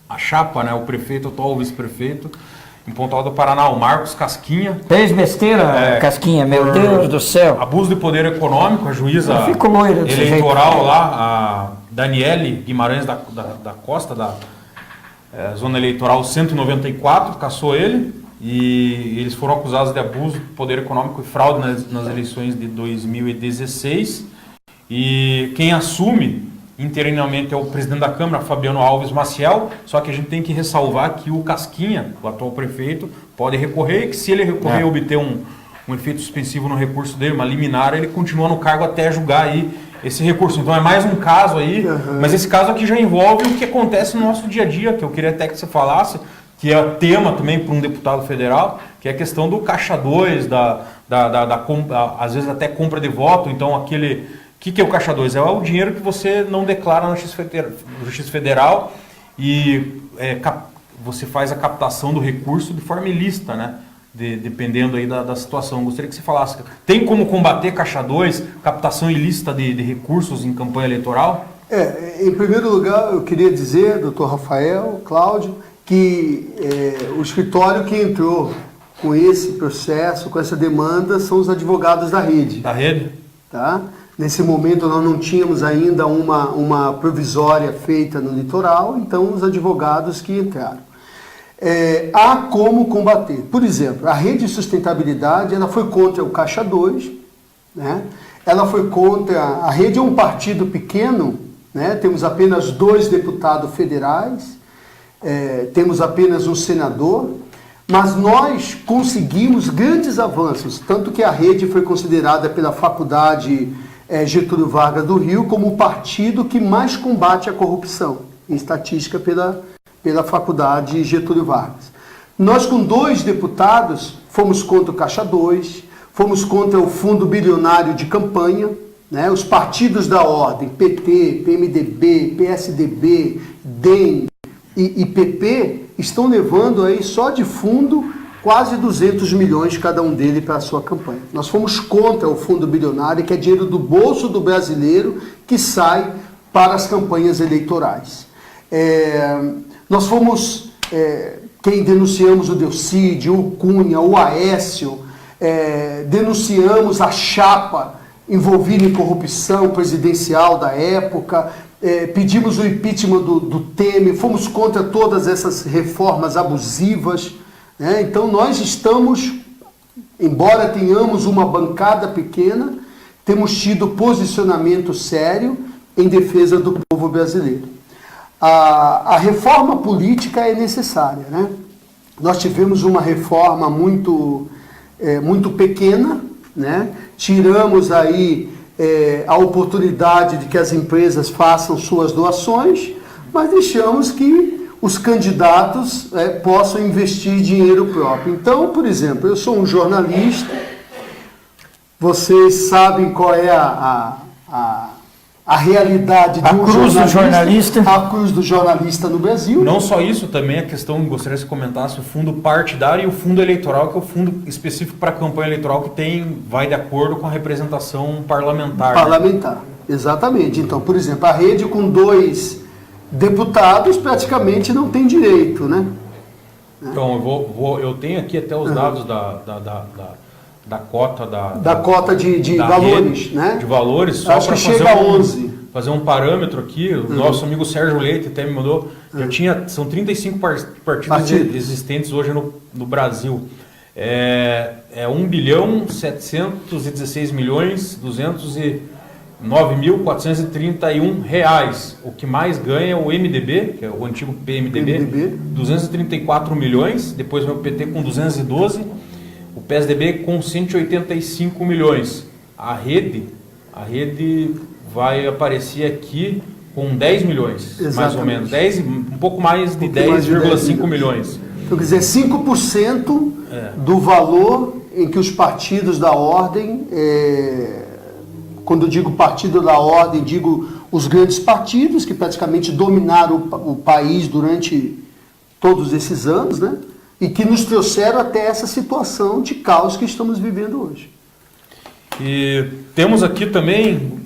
a chapa, né, o prefeito, o atual vice-prefeito. Em Pontal do Paraná, o Marcos Casquinha. Fez besteira, Casquinha, meu Deus do céu. Abuso de poder econômico, a juíza eleitoral lá, a Daniele Guimarães da Costa, da Zona Eleitoral 194, cassou ele. E eles foram acusados de abuso de poder econômico e fraude nas eleições de 2016. E quem assume interinamente é o presidente da Câmara, Fabiano Alves Maciel, só que a gente tem que ressalvar que o Casquinha, o atual prefeito, pode recorrer, e que se ele recorrer e obter um efeito suspensivo no recurso dele, uma liminar, ele continua no cargo até julgar aí esse recurso. Então é mais um caso aí, mas esse caso aqui já envolve o que acontece no nosso dia a dia, que eu queria até que você falasse, que é tema também para um deputado federal, que é a questão do caixa 2, às vezes até compra de voto, então aquele... O que é o caixa 2? É o dinheiro que você não declara na Justiça Federal e você faz a captação do recurso de forma ilícita, né? Dependendo aí da situação. Gostaria que você falasse, tem como combater caixa 2, captação ilícita de recursos em campanha eleitoral? Em primeiro lugar, eu queria dizer, doutor Rafael, Cláudio, que o escritório que entrou com esse processo, com essa demanda, são os advogados da rede. Da rede? Tá? Nesse momento nós não tínhamos ainda uma provisória feita no litoral, então os advogados que entraram. Há como combater. Por exemplo, a Rede de Sustentabilidade ela foi contra o Caixa 2, né? Ela foi contra... A Rede é um partido pequeno, né? Temos apenas 2 deputados federais, temos apenas um senador, mas nós conseguimos grandes avanços, tanto que a Rede foi considerada pela Faculdade Getúlio Vargas do Rio como o partido que mais combate a corrupção, em estatística pela Faculdade Getúlio Vargas. Nós, com 2 deputados, fomos contra o Caixa 2, fomos contra o Fundo Bilionário de Campanha, né? Os partidos da ordem, PT, PMDB, PSDB, DEM e PP, estão levando aí só de fundo quase 200 milhões cada um dele para a sua campanha. Nós fomos contra o Fundo Bilionário, que é dinheiro do bolso do brasileiro que sai para as campanhas eleitorais. Nós fomos quem denunciamos o Delcídio, o Cunha, o Aécio, denunciamos a chapa envolvida em corrupção presidencial da época, pedimos o impeachment do Temer, fomos contra todas essas reformas abusivas, né? Então nós estamos, embora tenhamos uma bancada pequena, temos tido posicionamento sério em defesa do povo brasileiro. A reforma política é necessária, né? Nós tivemos uma reforma muito pequena, né? Tiramos aí a oportunidade de que as empresas façam suas doações, mas deixamos que os candidatos possam investir dinheiro próprio. Então, por exemplo, eu sou um jornalista, vocês sabem qual é a realidade de um jornalista, a cruz do jornalista no Brasil. Não só isso, também a questão, gostaria que você comentasse, o fundo partidário e o fundo eleitoral, que é o fundo específico para a campanha eleitoral que vai de acordo com a representação parlamentar. Parlamentar, né? Exatamente. Então, por exemplo, a Rede com 2 deputados praticamente não tem direito, né? Então, eu tenho aqui até os dados da cota da cota de valores, rede, né? De valores, só acho que chega a 11. Fazer um parâmetro aqui, o nosso amigo Sérgio Leite até me mandou, são 35 partidos existentes hoje no Brasil. 1.716.209.431 reais. O que mais ganha é o MDB, que é o antigo PMDB. 234 milhões, depois vem o PT com 212, o PSDB com 185 milhões. A rede vai aparecer aqui com 10 milhões, exatamente. Mais ou menos. Um pouco mais de 10,5 milhões. Então, quer dizer, 5% do valor em que os partidos da ordem, quando eu digo partido da ordem, digo os grandes partidos que praticamente dominaram o país durante todos esses anos, né? E que nos trouxeram até essa situação de caos que estamos vivendo hoje. E temos aqui também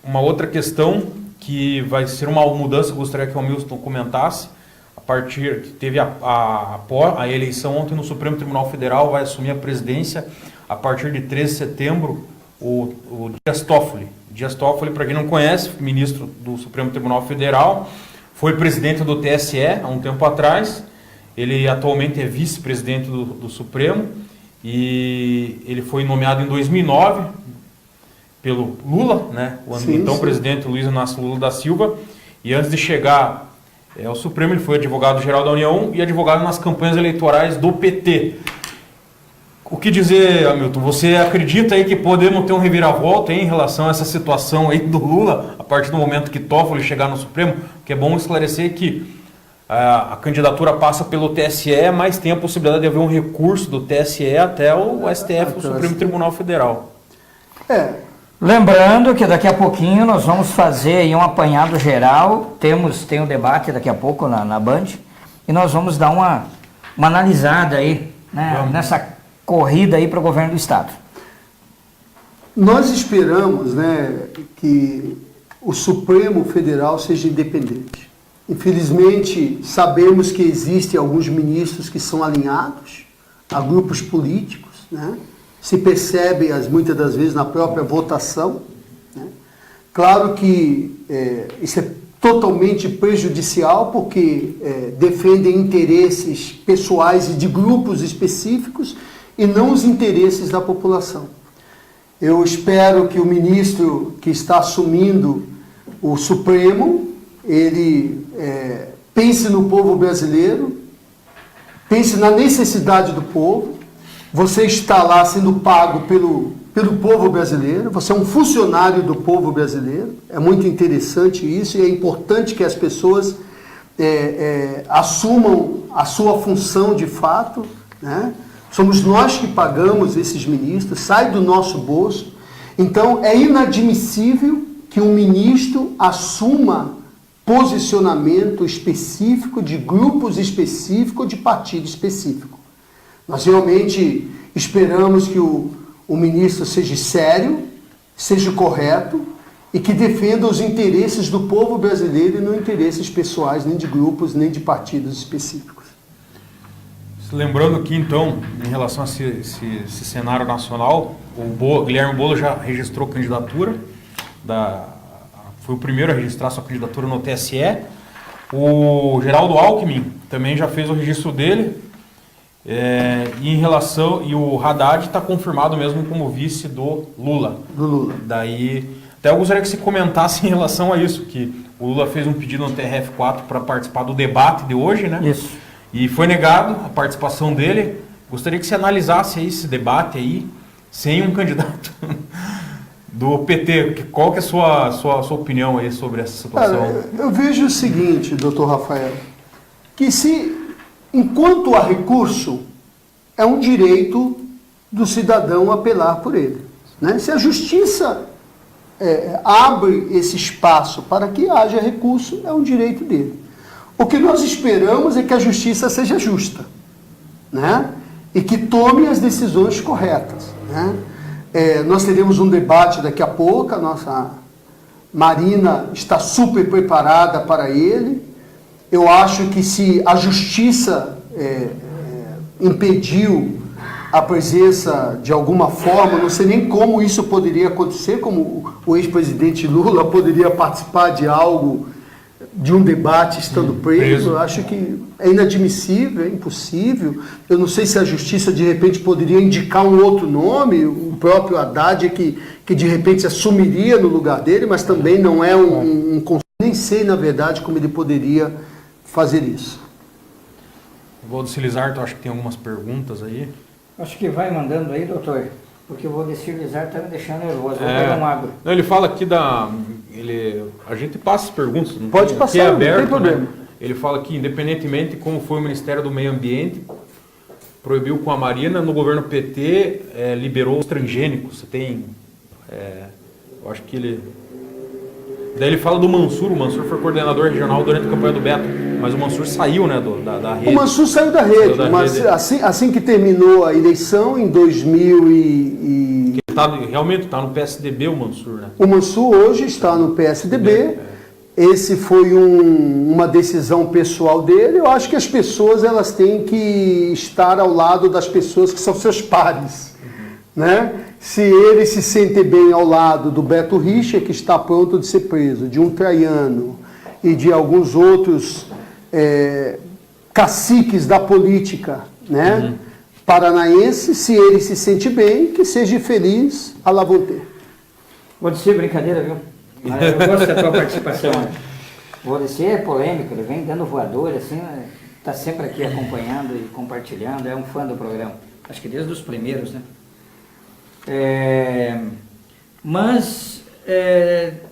uma outra questão que vai ser uma mudança, gostaria que o Hamilton comentasse. Teve a eleição ontem no Supremo Tribunal Federal, vai assumir a presidência a partir de 13 de setembro o Dias Toffoli. Dias Toffoli, para quem não conhece, ministro do Supremo Tribunal Federal, foi presidente do TSE há um tempo atrás, ele atualmente é vice-presidente do Supremo, e ele foi nomeado em 2009 pelo Lula, né? Então presidente Luiz Inácio Lula da Silva, e antes de chegar ao Supremo ele foi advogado-geral da União e advogado nas campanhas eleitorais do PT. O que dizer, Hamilton? Você acredita aí que podemos ter um reviravolta em relação a essa situação aí do Lula, a partir do momento que Toffoli chegar no Supremo? Que é bom esclarecer que a candidatura passa pelo TSE, mas tem a possibilidade de haver um recurso do TSE até o STF, o Supremo Tribunal Federal. Lembrando que daqui a pouquinho nós vamos fazer aí um apanhado geral, tem um debate daqui a pouco na Band, e nós vamos dar uma analisada aí, né, nessa corrida aí para o governo do Estado. Nós esperamos, né, que o Supremo Federal seja independente. Infelizmente, sabemos que existem alguns ministros que são alinhados a grupos políticos, né? Se percebe muitas das vezes na própria votação, né? Claro que isso é totalmente prejudicial, porque defendem interesses pessoais e de grupos específicos e não os interesses da população. Eu espero que o ministro que está assumindo o Supremo, ele pense no povo brasileiro, pense na necessidade do povo. Você está lá sendo pago pelo povo brasileiro, você é um funcionário do povo brasileiro. É muito interessante isso e é importante que as pessoas assumam a sua função de fato, né? Somos nós que pagamos esses ministros, sai do nosso bolso. Então é inadmissível que um ministro assuma posicionamento específico de grupos específicos, de partido específico. Nós realmente esperamos que o ministro seja sério, seja correto e que defenda os interesses do povo brasileiro e não interesses pessoais, nem de grupos, nem de partidos específicos. Lembrando aqui, então, em relação a esse cenário nacional, o Guilherme Boulos já registrou candidatura, foi o primeiro a registrar sua candidatura no TSE. O Geraldo Alckmin também já fez o registro dele. E o Haddad está confirmado mesmo como vice do Lula. Daí, até eu gostaria que você comentasse em relação a isso, que o Lula fez um pedido no TRF4 para participar do debate de hoje, né? Isso. E foi negado a participação dele. Gostaria que você analisasse aí esse debate aí, sem um candidato do PT. Qual que é a sua opinião aí sobre essa situação? Cara, eu vejo o seguinte, doutor Rafael, que enquanto há recurso, é um direito do cidadão apelar por ele, né? Se a justiça abre esse espaço para que haja recurso, é um direito dele. O que nós esperamos é que a justiça seja justa, né? E que tome as decisões corretas, né? Nós teremos um debate daqui a pouco, a nossa Marina está super preparada para ele. Eu acho que se a justiça impediu a presença de alguma forma, não sei nem como isso poderia acontecer, como o ex-presidente Lula poderia participar de um debate estando preso. Eu acho que é inadmissível, é impossível. Eu não sei se a justiça de repente poderia indicar um outro nome, o próprio Haddad que de repente assumiria no lugar dele, mas também não é nem sei na verdade como ele poderia fazer isso. Valdecir Lizardo, acho que tem algumas perguntas aí. Acho que vai mandando aí, doutor, porque o Valdecir Lizardo está me deixando nervoso. Vou pegar um água. Não, ele fala aqui a gente passa as perguntas. Pode passar, é aberto, não tem problema. Né? Ele fala que, independentemente de como foi o Ministério do Meio Ambiente, proibiu com a Marina, no governo PT liberou os transgênicos. Você tem... eu acho que ele... Daí ele fala do Mansur. O Mansur foi coordenador regional durante a campanha do Beto, mas o Mansur saiu, né, da rede. O Mansur saiu da rede, mas assim que terminou a eleição, em 2000 realmente está no PSDB o Mansur, né? O Mansur hoje está no PSDB. Esse foi uma decisão pessoal dele. Eu acho que as pessoas elas têm que estar ao lado das pessoas que são seus pares, né? Se ele se sente bem ao lado do Beto Richa, que está pronto de ser preso, de um Traiano e de alguns outros caciques da política, né? Paranaense, se ele se sente bem, que seja feliz à la vontade. Valdecir, brincadeira, viu? Eu gosto da tua participação. O Valdecir é polêmico, ele vem dando voador, assim, está sempre aqui acompanhando e compartilhando, é um fã do programa. Acho que desde os primeiros, né? Mas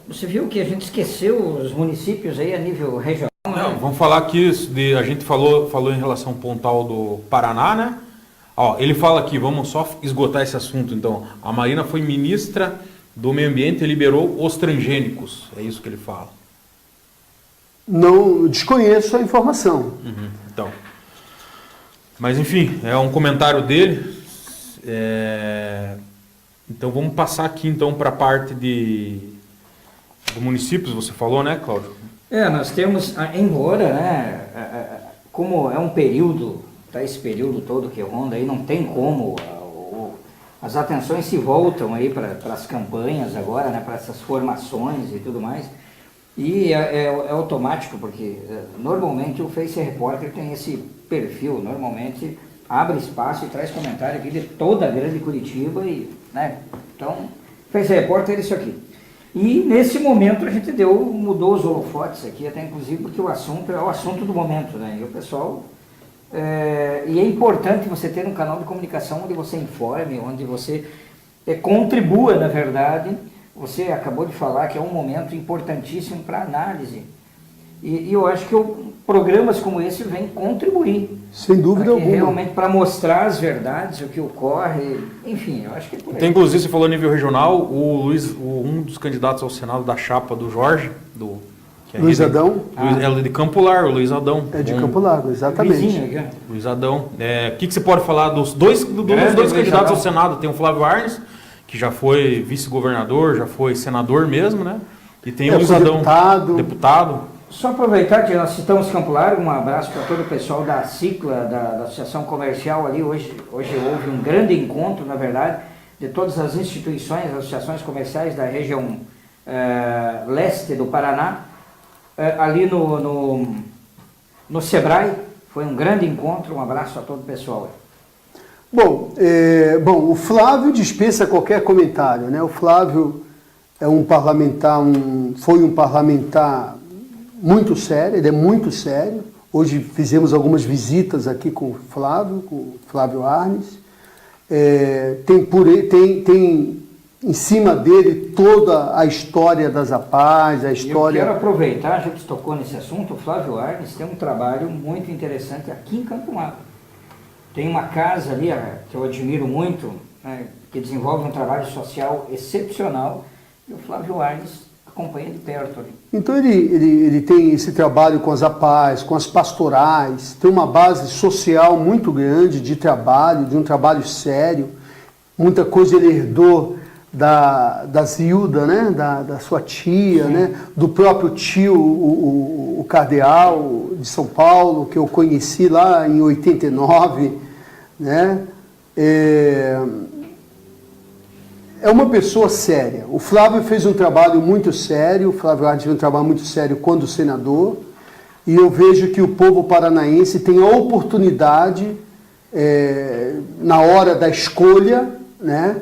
você viu que a gente esqueceu os municípios aí a nível regional, né? Não, vamos falar aqui, a gente falou em relação ao Pontal do Paraná, né? Ó, ele fala aqui, vamos só esgotar esse assunto então. A Marina foi ministra do Meio Ambiente e liberou os transgênicos, é isso que ele fala. Não, desconheço a informação. Então, mas enfim, é um comentário dele. Então vamos passar aqui então para a parte do município, você falou, né, Cláudio? Nós temos, embora, né, como é um período, tá, esse período todo que ronda aí, não tem como, as atenções se voltam aí para as campanhas agora, né, para essas formações e tudo mais, e é automático, porque normalmente o Face Repórter tem esse perfil, normalmente abre espaço e traz comentário aqui de toda a grande Curitiba, e, né, então, Face Repórter é isso aqui. E nesse momento a gente mudou os holofotes aqui, até inclusive porque o assunto é o assunto do momento, né? E o pessoal... e é importante você ter um canal de comunicação onde você informe, onde você contribua, na verdade. Você acabou de falar que é um momento importantíssimo para análise. E eu acho que programas como esse vêm contribuir. Sem dúvida alguma. Realmente para mostrar as verdades, o que ocorre, enfim, eu acho que é por aí. Tem, inclusive, você falou a nível regional, um dos candidatos ao Senado da chapa do Jorge, Luiz Adão. É de Campo Largo, Luiz Adão. É de Campo Largo, exatamente. Vizinho, Luiz Adão. O que você pode falar dos dois candidatos ao Senado? Tem o Flávio Arnes, que já foi vice-governador, já foi senador mesmo, né? E tem o Luiz Adão, deputado. Só aproveitar que nós citamos Campo Largo, um abraço para todo o pessoal da Cicla, da Associação Comercial ali. Hoje houve um grande encontro, na verdade, de todas as instituições, associações comerciais da região leste do Paraná, ali no Sebrae. Foi um grande encontro, um abraço a todo o pessoal. Bom, o Flávio dispensa qualquer comentário, né? O Flávio é um parlamentar, foi um parlamentar muito sério, ele é muito sério. Hoje fizemos algumas visitas aqui com o Flávio Arnes. Tem em cima dele toda a história das APAES, a história... Eu quero aproveitar, já que você tocou nesse assunto, o Flávio Arnes tem um trabalho muito interessante aqui em Campo Largo. Tem uma casa ali, que eu admiro muito, né, que desenvolve um trabalho social excepcional, e o Flávio Arnes acompanha de perto ali. Então ele tem esse trabalho com as APAES, com as pastorais, tem uma base social muito grande de trabalho, de um trabalho sério. Muita coisa ele herdou da Zilda, né? da sua tia, né? Do próprio tio, o cardeal de São Paulo, que eu conheci lá em 89. Né? É uma pessoa séria. O Flávio fez um trabalho muito sério, o Flávio Arnes fez um trabalho muito sério quando senador, e eu vejo que o povo paranaense tem a oportunidade, na hora da escolha, né,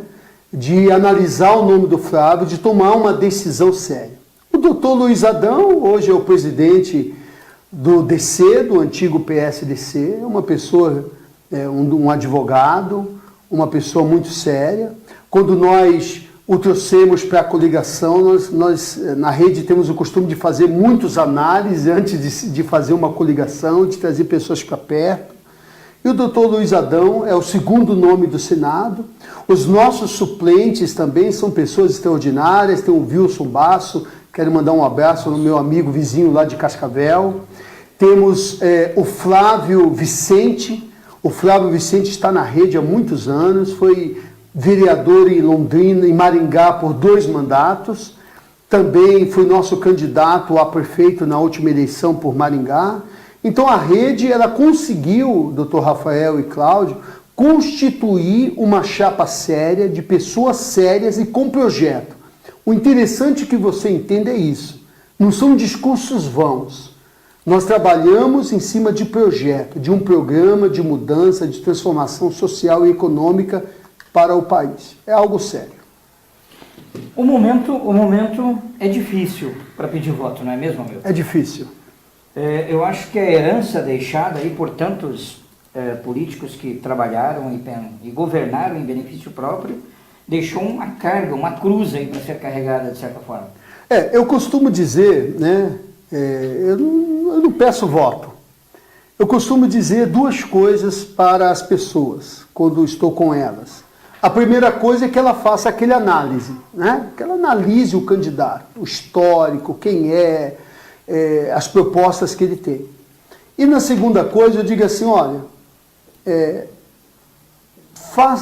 de analisar o nome do Flávio, de tomar uma decisão séria. O doutor Luiz Adão, hoje é o presidente do DC, do antigo PSDC, é uma pessoa, um advogado, uma pessoa muito séria. Quando nós o trouxemos para a coligação, nós na rede temos o costume de fazer muitas análises antes de fazer uma coligação, de trazer pessoas para perto. E o doutor Luiz Adão é o segundo nome do Senado. Os nossos suplentes também são pessoas extraordinárias. Tem o Wilson Basso, quero mandar um abraço no meu amigo vizinho lá de Cascavel. Temos o Flávio Vicente. O Flávio Vicente está na rede há muitos anos, foi vereador em Londrina, em Maringá, por 2 mandatos. Também foi nosso candidato a prefeito na última eleição por Maringá. Então a rede, ela conseguiu, doutor Rafael e Cláudio, constituir uma chapa séria, de pessoas sérias e com projeto. O interessante que você entenda é isso. Não são discursos vãos. Nós trabalhamos em cima de projeto, de um programa de mudança, de transformação social e econômica para o país. É algo sério. O momento é difícil para pedir voto, não é mesmo, Milton? É difícil. Eu acho que a herança deixada aí por tantos políticos que trabalharam e governaram em benefício próprio deixou uma carga, uma cruz aí para ser carregada de certa forma. Eu costumo dizer, né, eu não peço voto. Eu costumo dizer 2 coisas para as pessoas quando estou com elas. A primeira coisa é que ela faça aquele análise, né? Que ela analise o candidato, o histórico, quem as propostas que ele tem. E na segunda coisa eu digo assim, olha,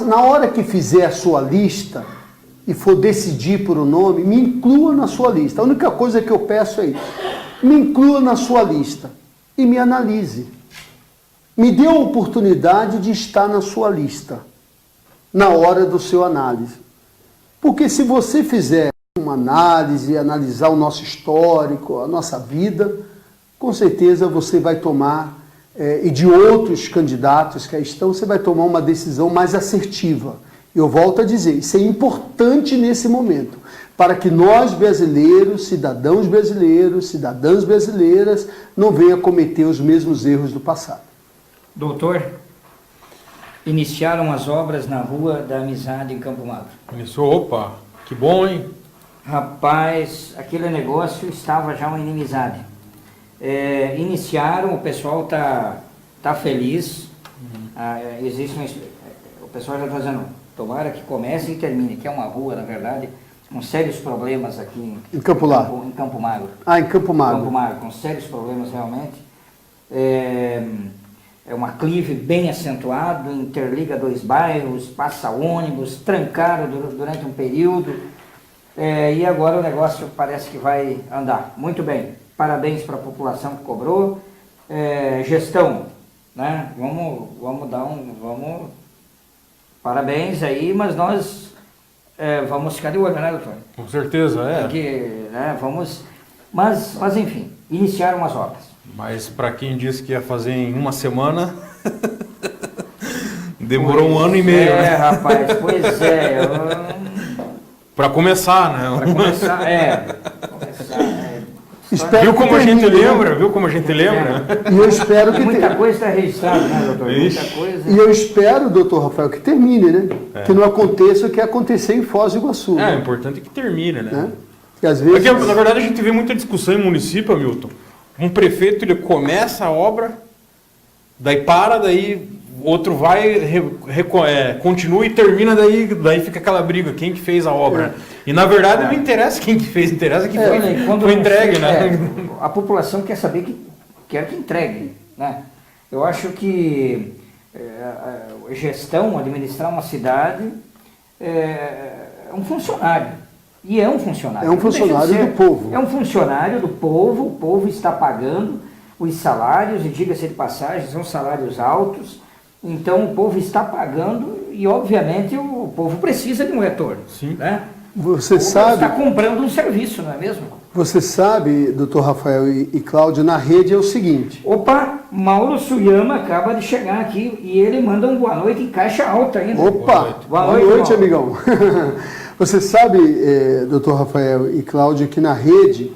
na hora que fizer a sua lista, e for decidir por um nome, me inclua na sua lista. A única coisa que eu peço é isso. Me inclua na sua lista e me analise. Me dê a oportunidade de estar na sua lista, na hora do seu análise. Porque se você fizer uma análise, analisar o nosso histórico, a nossa vida, com certeza você vai tomar, e de outros candidatos que aí estão, você vai tomar uma decisão mais assertiva. Eu volto a dizer, isso é importante nesse momento, para que nós brasileiros, cidadãs brasileiras, não venham a cometer os mesmos erros do passado. Doutor, iniciaram as obras na Rua da Amizade em Campo Magro. Iniciou, opa, que bom, hein? Rapaz, aquele negócio estava já uma inimizade. Iniciaram, o pessoal tá feliz, existe o pessoal já está dizendo, tomara que comece e termine, que é uma rua, na verdade, com sérios problemas aqui em Campo Largo. Em Campo Magro. Em Campo Magro. Campo Magro, com sérios problemas realmente. É um aclive bem acentuado, interliga dois bairros, passa ônibus, trancaram durante um período, e agora o negócio parece que vai andar. Muito bem, parabéns para a população que cobrou. Gestão, né? Vamos dar parabéns aí, mas nós vamos ficar de olho, né, doutor? Com certeza, Porque, né, mas enfim, iniciaram as obras. Mas para quem disse que ia fazer em uma semana, demorou um ano e meio, né? Rapaz, pois é. Para começar, né? Para começar, Viu como a gente lembra? Viu como a gente lembra? E eu espero que muita coisa está registrada, né, doutor? Ixi. Muita coisa. E eu espero, doutor Rafael, que termine, né? Que não aconteça o que aconteceu em Foz do Iguaçu. O né? importante é que termine, né? Que às vezes... Porque, na verdade, a gente vê muita discussão em município, Milton. Um prefeito, ele começa a obra, daí para, daí outro vai, continua e termina, daí fica aquela briga, quem que fez a obra. E na verdade não interessa quem que fez, interessa que foi entregue, né? A população quer saber quer que entregue, né? Eu acho que gestão, administrar uma cidade é um funcionário. E é um funcionário. É um funcionário do povo. É um funcionário do povo, o povo está pagando os salários, e diga-se de passagem, são salários altos, então o povo está pagando e, obviamente, o povo precisa de um retorno. Sim. Né? Você sabe... está comprando um serviço, não é mesmo? Você sabe, doutor Rafael e Cláudio, na rede é o seguinte... Opa, Mauro Suyama acaba de chegar aqui e ele manda um boa noite em caixa alta ainda. Opa, boa noite amigão. Você sabe, doutor Rafael e Cláudio, que na rede,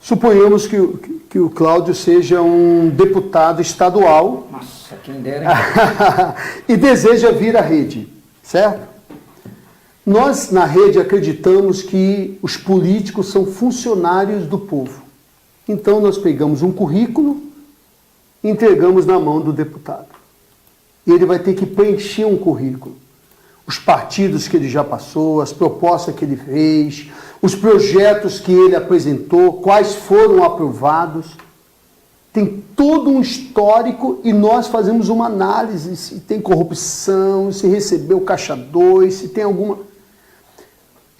suponhamos que o Cláudio seja um deputado estadual. Nossa, quem dera. E deseja vir à rede, certo? Nós, na rede, acreditamos que os políticos são funcionários do povo. Então, nós pegamos um currículo e entregamos na mão do deputado. E ele vai ter que preencher um currículo. Os partidos que ele já passou, as propostas que ele fez, os projetos que ele apresentou, quais foram aprovados. Tem todo um histórico e nós fazemos uma análise se tem corrupção, se recebeu caixa 2, se tem alguma...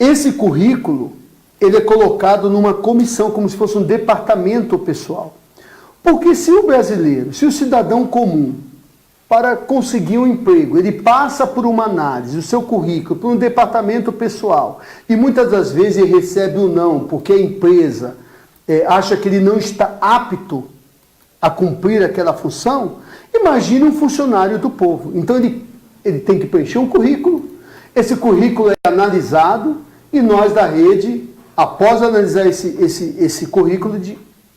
Esse currículo, ele é colocado numa comissão, como se fosse um departamento pessoal. Porque se o brasileiro, se o cidadão comum, para conseguir um emprego, ele passa por uma análise, o seu currículo, por um departamento pessoal, e muitas das vezes ele recebe o não, porque a empresa acha que ele não está apto a cumprir aquela função, imagine um funcionário do povo. Então ele tem que preencher um currículo, esse currículo é analisado, e nós da rede, após analisar esse currículo,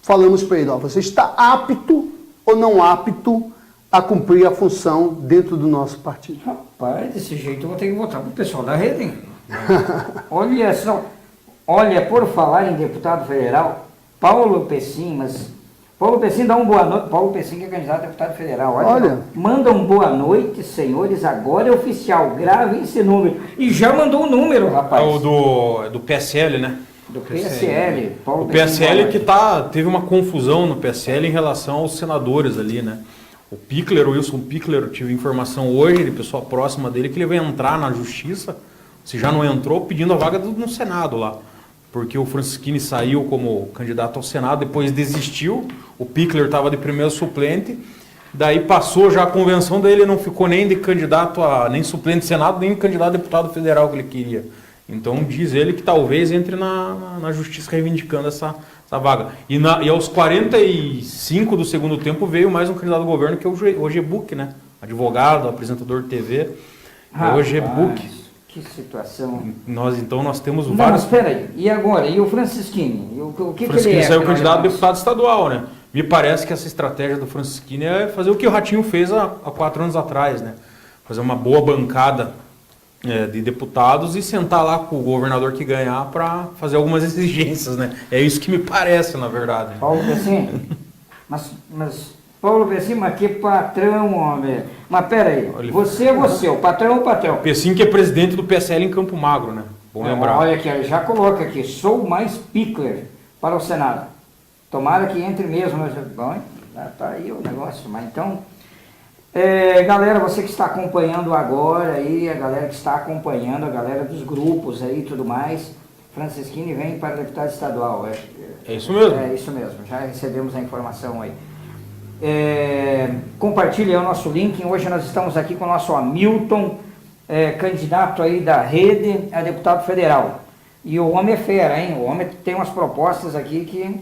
falamos para ele, você está apto ou não apto a cumprir a função dentro do nosso partido. Rapaz, desse jeito eu vou ter que votar para o pessoal da rede, hein? Olha só, por falar em deputado federal, Paulo Pessim, dá uma boa noite. Paulo Pessim, que é candidato a deputado federal. Olha. Manda um boa noite, senhores. Agora é oficial. Gravem esse número. E já mandou um número, rapaz. É do PSL, né? Do PSL. Paulo o Pessim, PSL que teve uma confusão no PSL em relação aos senadores ali, né? O Wilson Pickler, eu tive informação hoje, de pessoa próxima dele, que ele vai entrar na justiça se já não entrou, pedindo a vaga no Senado lá. Porque o Francisquini saiu como candidato ao Senado, depois desistiu, o Pickler estava de primeiro suplente, daí passou já a convenção dele, não ficou nem de candidato nem suplente de Senado, nem candidato a deputado federal que ele queria. Então diz ele que talvez entre na justiça reivindicando essa vaga. E aos 45 do segundo tempo veio mais um candidato ao governo, que é o Ogebuck, né? Advogado, apresentador de TV. O Ogebuck. Que situação. Nós temos Não, vários... mas espera aí. E agora? E o Francisquini? O que Francisquini ele é? saiu candidato a deputado estadual, né? Me parece que essa estratégia do Francisquini é fazer o que o Ratinho fez há 4 anos atrás, né? Fazer uma boa bancada de deputados e sentar lá com o governador que ganhar para fazer algumas exigências, né? É isso que me parece, na verdade. Paulo Pessim? mas Paulo Pessim, mas que patrão, homem. Mas pera aí, você é você, o patrão é o patrão. Pessim que é presidente do PSL em Campo Magro, né? Bom lembrar. Olha aqui, já coloca aqui, sou mais Pickler para o Senado. Tomara que entre mesmo. Bom, tá aí o negócio, mas então... galera, você que está acompanhando agora aí, a galera que está acompanhando, a galera dos grupos aí e tudo mais, Francisquini vem para deputado estadual. É isso mesmo? É isso mesmo, já recebemos a informação aí. Compartilhe aí o nosso link. Hoje nós estamos aqui com o nosso Hamilton, candidato aí da rede a deputado federal. E o homem é fera, hein? O homem tem umas propostas aqui que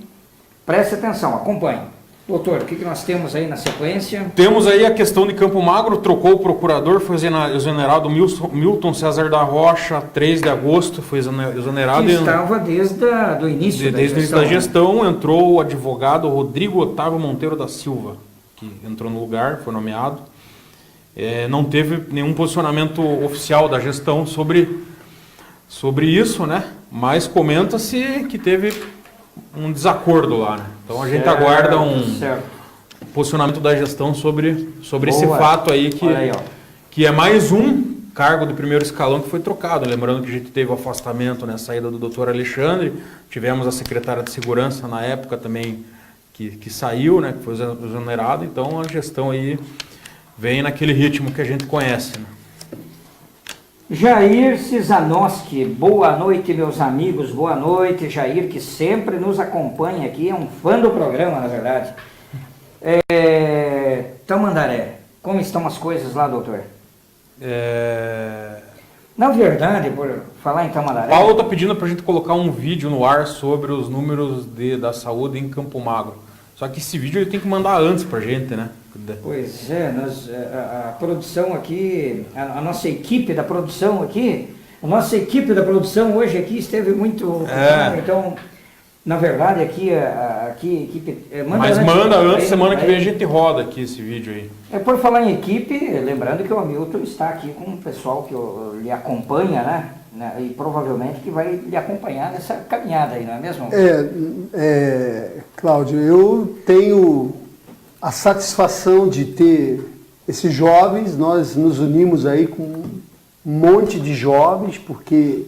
preste atenção, acompanhe. Doutor, o que nós temos aí na sequência? Temos aí a questão de Campo Magro, trocou o procurador, foi exonerado Milton César da Rocha, 3 de agosto, foi exonerado. Que estava desde o início da gestão, entrou o advogado Rodrigo Otávio Monteiro da Silva, que entrou no lugar, foi nomeado. Não teve nenhum posicionamento oficial da gestão sobre isso, né? Mas comenta-se que teve um desacordo lá, né? Então a gente aguarda um posicionamento da gestão sobre esse fato aí, que é mais um cargo de primeiro escalão que foi trocado. Lembrando que a gente teve o afastamento, né, a saída do doutor Alexandre, tivemos a secretária de segurança na época também que saiu, né, que foi exonerado, então a gestão aí vem naquele ritmo que a gente conhece, né? Jair Cizanoski, boa noite, meus amigos, boa noite. Jair, que sempre nos acompanha aqui, é um fã do programa, na verdade. Tamandaré, como estão as coisas lá, doutor? Na verdade, por falar em Tamandaré... Paulo está pedindo para a gente colocar um vídeo no ar sobre os números da saúde em Campo Magro. Só que esse vídeo ele tem que mandar antes para a gente, né? Pois é, a produção aqui, a nossa equipe da produção aqui, hoje aqui esteve muito... Então, na verdade, aqui a equipe... manda antes, semana que vem a gente roda aqui esse vídeo aí. Por falar em equipe, lembrando que o Hamilton está aqui com o pessoal que lhe acompanha, né? E provavelmente que vai lhe acompanhar nessa caminhada aí, não é mesmo? Cláudio, eu tenho a satisfação de ter esses jovens. Nós nos unimos aí com um monte de jovens, porque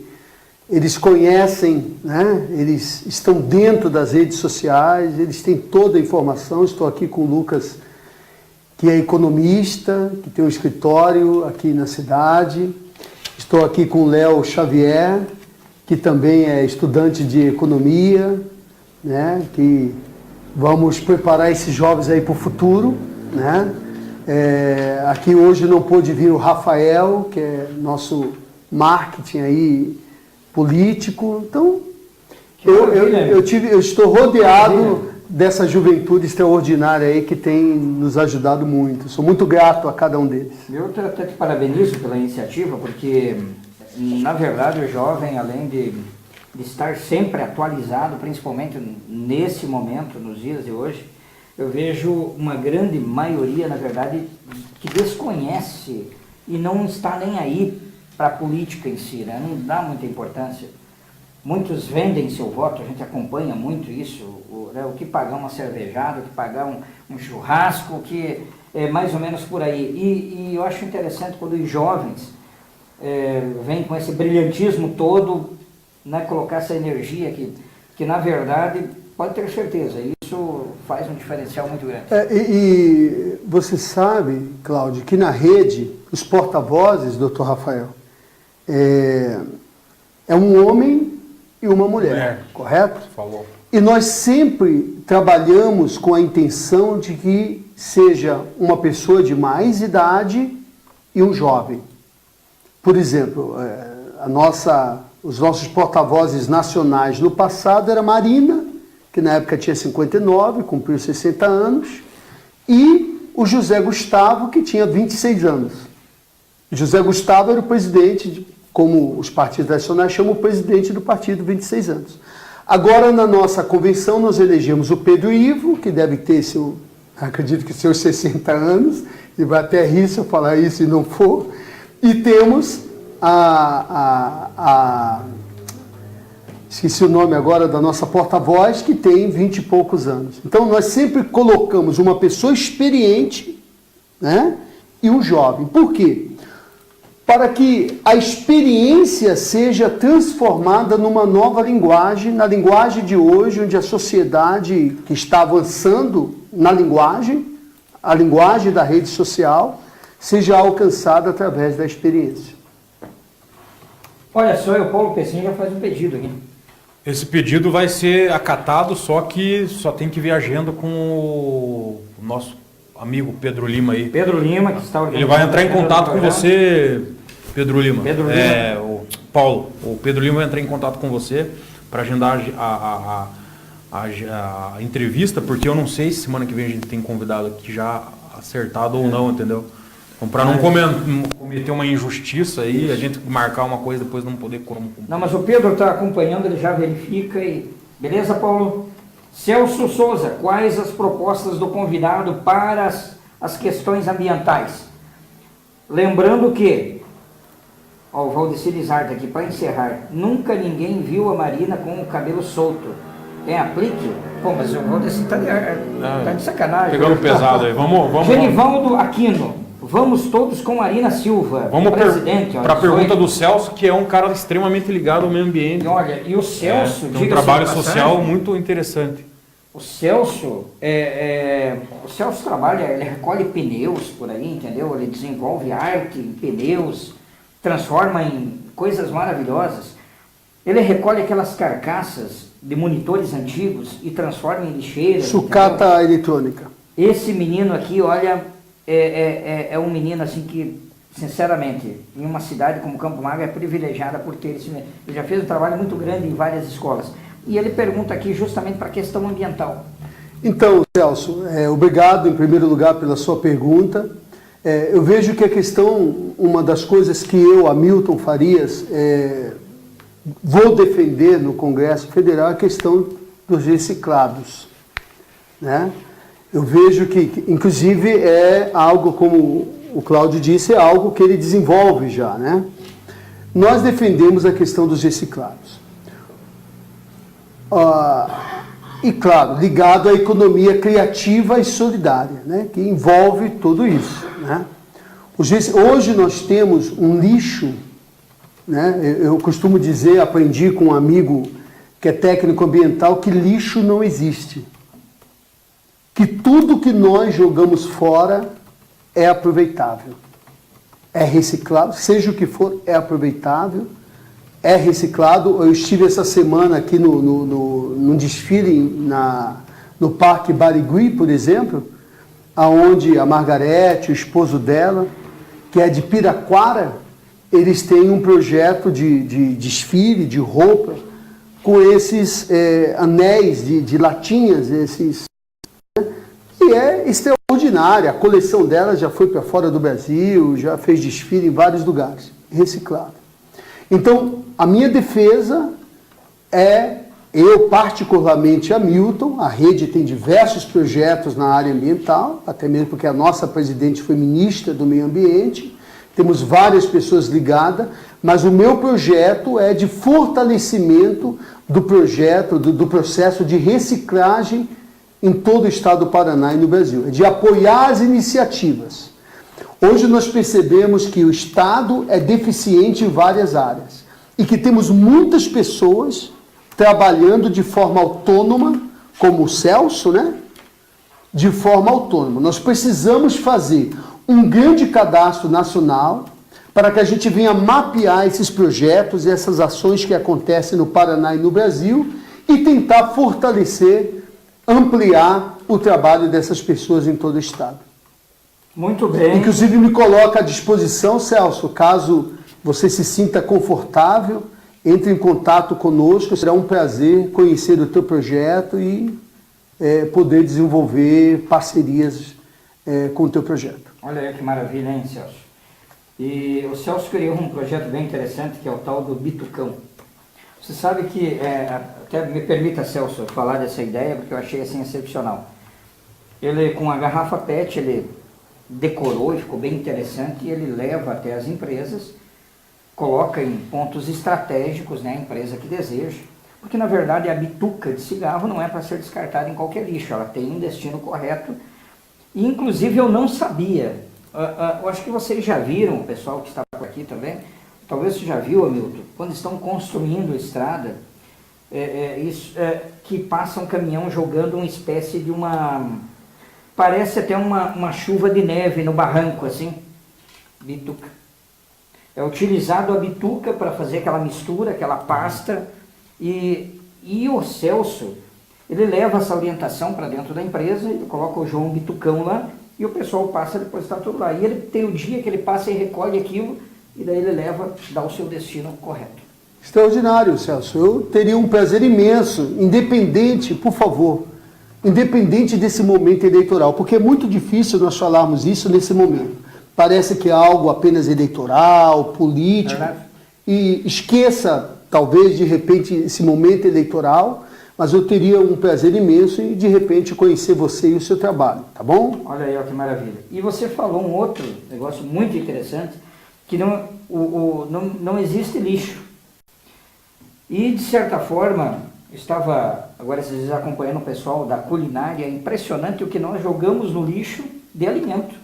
eles conhecem, né? Eles estão dentro das redes sociais, eles têm toda a informação. Estou aqui com o Lucas, que é economista, que tem um escritório aqui na cidade. Estou aqui com o Léo Xavier, que também é estudante de economia, né? Que vamos preparar esses jovens aí para o futuro, né? Aqui hoje não pôde vir o Rafael, que é nosso marketing aí político. Então, eu estou rodeado dessa juventude extraordinária aí que tem nos ajudado muito. Sou muito grato a cada um deles. Eu até te parabenizo pela iniciativa, porque, na verdade, o jovem, além de estar sempre atualizado, principalmente nesse momento, nos dias de hoje, eu vejo uma grande maioria, na verdade, que desconhece e não está nem aí para a política em si, né? Não dá muita importância. Muitos vendem seu voto, a gente acompanha muito isso, o que pagar uma cervejada, o que pagar um churrasco, que é mais ou menos por aí. E eu acho interessante quando os jovens vêm com esse brilhantismo todo, né, colocar essa energia que na verdade, pode ter certeza, isso faz um diferencial muito grande. E você sabe, Cláudio, que na rede, os porta-vozes, doutor Rafael, é um homem e uma mulher, correto? Falou. E nós sempre trabalhamos com a intenção de que seja uma pessoa de mais idade e um jovem. Por exemplo, os nossos porta-vozes nacionais no passado era Marina, que na época tinha 59, cumpriu 60 anos, e o José Gustavo, que tinha 26 anos. José Gustavo era o presidente, como os partidos nacionais chamam o presidente do partido, 26 anos. Agora, na nossa convenção, nós elegemos o Pedro Ivo, que deve ter acredito que seus 60 anos, e vai até rir se eu falar isso e não for. E temos esqueci o nome agora da nossa porta-voz, que tem 20 e poucos anos. Então, nós sempre colocamos uma pessoa experiente, né, e um jovem. Por quê? Para que a experiência seja transformada numa nova linguagem, na linguagem de hoje, onde a sociedade que está avançando na linguagem, a linguagem da rede social, seja alcançada através da experiência. Olha só, o Paulo Pessinha já faz um pedido aqui. Esse pedido vai ser acatado, só que só tem que ver a agenda com o nosso amigo Pedro Lima aí. Pedro Lima, que está organizando. Ele vai entrar em contato com você, Pedro Lima. Pedro Lima. O Paulo, o Pedro Lima vai entrar em contato com você para agendar a entrevista, porque eu não sei se semana que vem a gente tem convidado aqui já acertado ou não, entendeu? Então, para não cometer uma injustiça aí, a gente marcar uma coisa e depois não poder cumprir. Não, mas o Pedro está acompanhando, ele já verifica e... Beleza, Paulo? Celso Souza, quais as propostas do convidado para as questões ambientais? Lembrando que, o Valdeci Lizardo aqui, para encerrar, nunca ninguém viu a Marina com o cabelo solto. Tem aplique? Pô, mas o Valdeci está de sacanagem. Pegando pesado aí, vamos. Genivaldo Aquino. Vamos todos com Marina Silva, vamos presidente. Para a pergunta do Celso, que é um cara extremamente ligado ao meio ambiente. Olha, e o Celso... tem um trabalho social muito interessante. O Celso trabalha, ele recolhe pneus por aí, entendeu? Ele desenvolve arte em pneus, transforma em coisas maravilhosas. Ele recolhe aquelas carcaças de monitores antigos e transforma em lixeiras. Sucata, entendeu? Eletrônica. Esse menino aqui, olha... É um menino assim que, sinceramente, em uma cidade como Campo Magro é privilegiada por ter esse menino. Ele já fez um trabalho muito grande em várias escolas. E ele pergunta aqui justamente para a questão ambiental. Então, Celso, obrigado em primeiro lugar pela sua pergunta. Eu vejo que a questão, uma das coisas que eu, Hamilton Farias, vou defender no Congresso Federal é a questão dos reciclados, né? Eu vejo que, inclusive, é algo, como o Cláudio disse, é algo que ele desenvolve já, né? Nós defendemos a questão dos reciclados. E, claro, ligado à economia criativa e solidária, né? Que envolve tudo isso, né? Hoje nós temos um lixo, né? Eu costumo dizer, aprendi com um amigo que é técnico ambiental, que lixo não existe. Que tudo que nós jogamos fora é aproveitável, é reciclado, seja o que for, é aproveitável, é reciclado. Eu estive essa semana aqui num desfile no Parque Barigui, por exemplo, onde a Margarete, o esposo dela, que é de Piraquara, eles têm um projeto de desfile, de roupa, com esses anéis de latinhas, E é extraordinária. A coleção dela já foi para fora do Brasil, já fez desfile em vários lugares, reciclado. Então, a minha defesa eu particularmente, Hamilton, a rede tem diversos projetos na área ambiental, até mesmo porque a nossa presidente foi ministra do meio ambiente, temos várias pessoas ligadas, mas o meu projeto é de fortalecimento do projeto, do processo de reciclagem em todo o estado do Paraná e no Brasil, é de apoiar as iniciativas. Hoje nós percebemos que o estado é deficiente em várias áreas e que temos muitas pessoas trabalhando de forma autônoma, como o Celso, né? De forma autônoma. Nós precisamos fazer um grande cadastro nacional para que a gente venha mapear esses projetos e essas ações que acontecem no Paraná e no Brasil e tentar fortalecer, ampliar o trabalho dessas pessoas em todo o estado. Muito bem. Inclusive me coloca à disposição, Celso, caso você se sinta confortável, entre em contato conosco, será um prazer conhecer o teu projeto e poder desenvolver parcerias com o teu projeto. Olha aí que maravilha, hein, Celso? E o Celso criou um projeto bem interessante, que é o tal do Bitucão. Você sabe que, até me permita, Celso, falar dessa ideia, porque eu achei assim excepcional. Ele, com a garrafa PET, ele decorou e ficou bem interessante, e ele leva até as empresas, coloca em pontos estratégicos, né, a empresa que deseja, porque na verdade a bituca de cigarro não é para ser descartada em qualquer lixo, ela tem um destino correto, e inclusive eu não sabia, eu acho que vocês já viram, o pessoal que está por aqui também, talvez você já viu, Hamilton, quando estão construindo a estrada, que passa um caminhão jogando uma espécie de parece até uma chuva de neve no barranco, assim, bituca. É utilizado a bituca para fazer aquela mistura, aquela pasta, e o Celso, ele leva essa orientação para dentro da empresa, ele coloca o João Bitucão lá, e o pessoal passa, depois está tudo lá. E ele tem o dia que ele passa e recolhe aquilo, e daí ele leva, dá o seu destino correto. Extraordinário, Celso. Eu teria um prazer imenso, independente, por favor, independente desse momento eleitoral, porque é muito difícil nós falarmos isso nesse momento. Parece que é algo apenas eleitoral, político, e esqueça, talvez, de repente, esse momento eleitoral, mas eu teria um prazer imenso em, de repente, conhecer você e o seu trabalho, tá bom? Olha aí, ó, que maravilha. E você falou um outro negócio muito interessante, que não existe lixo. E, de certa forma, estava, agora vocês acompanhando o pessoal da culinária, é impressionante o que nós jogamos no lixo de alimento.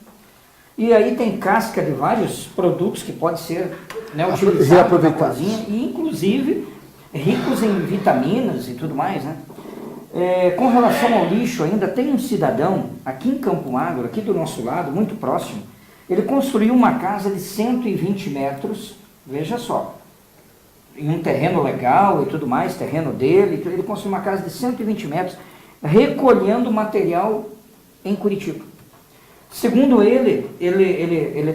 E aí tem casca de vários produtos que pode ser, né, utilizado na cozinha, e inclusive ricos em vitaminas e tudo mais, né? Com relação ao lixo, ainda tem um cidadão aqui em Campo Magro, aqui do nosso lado, muito próximo, ele construiu uma casa de 120 metros, veja só, em um terreno legal e tudo mais, terreno dele, ele construiu uma casa de 120 metros, recolhendo material em Curitiba. Segundo ele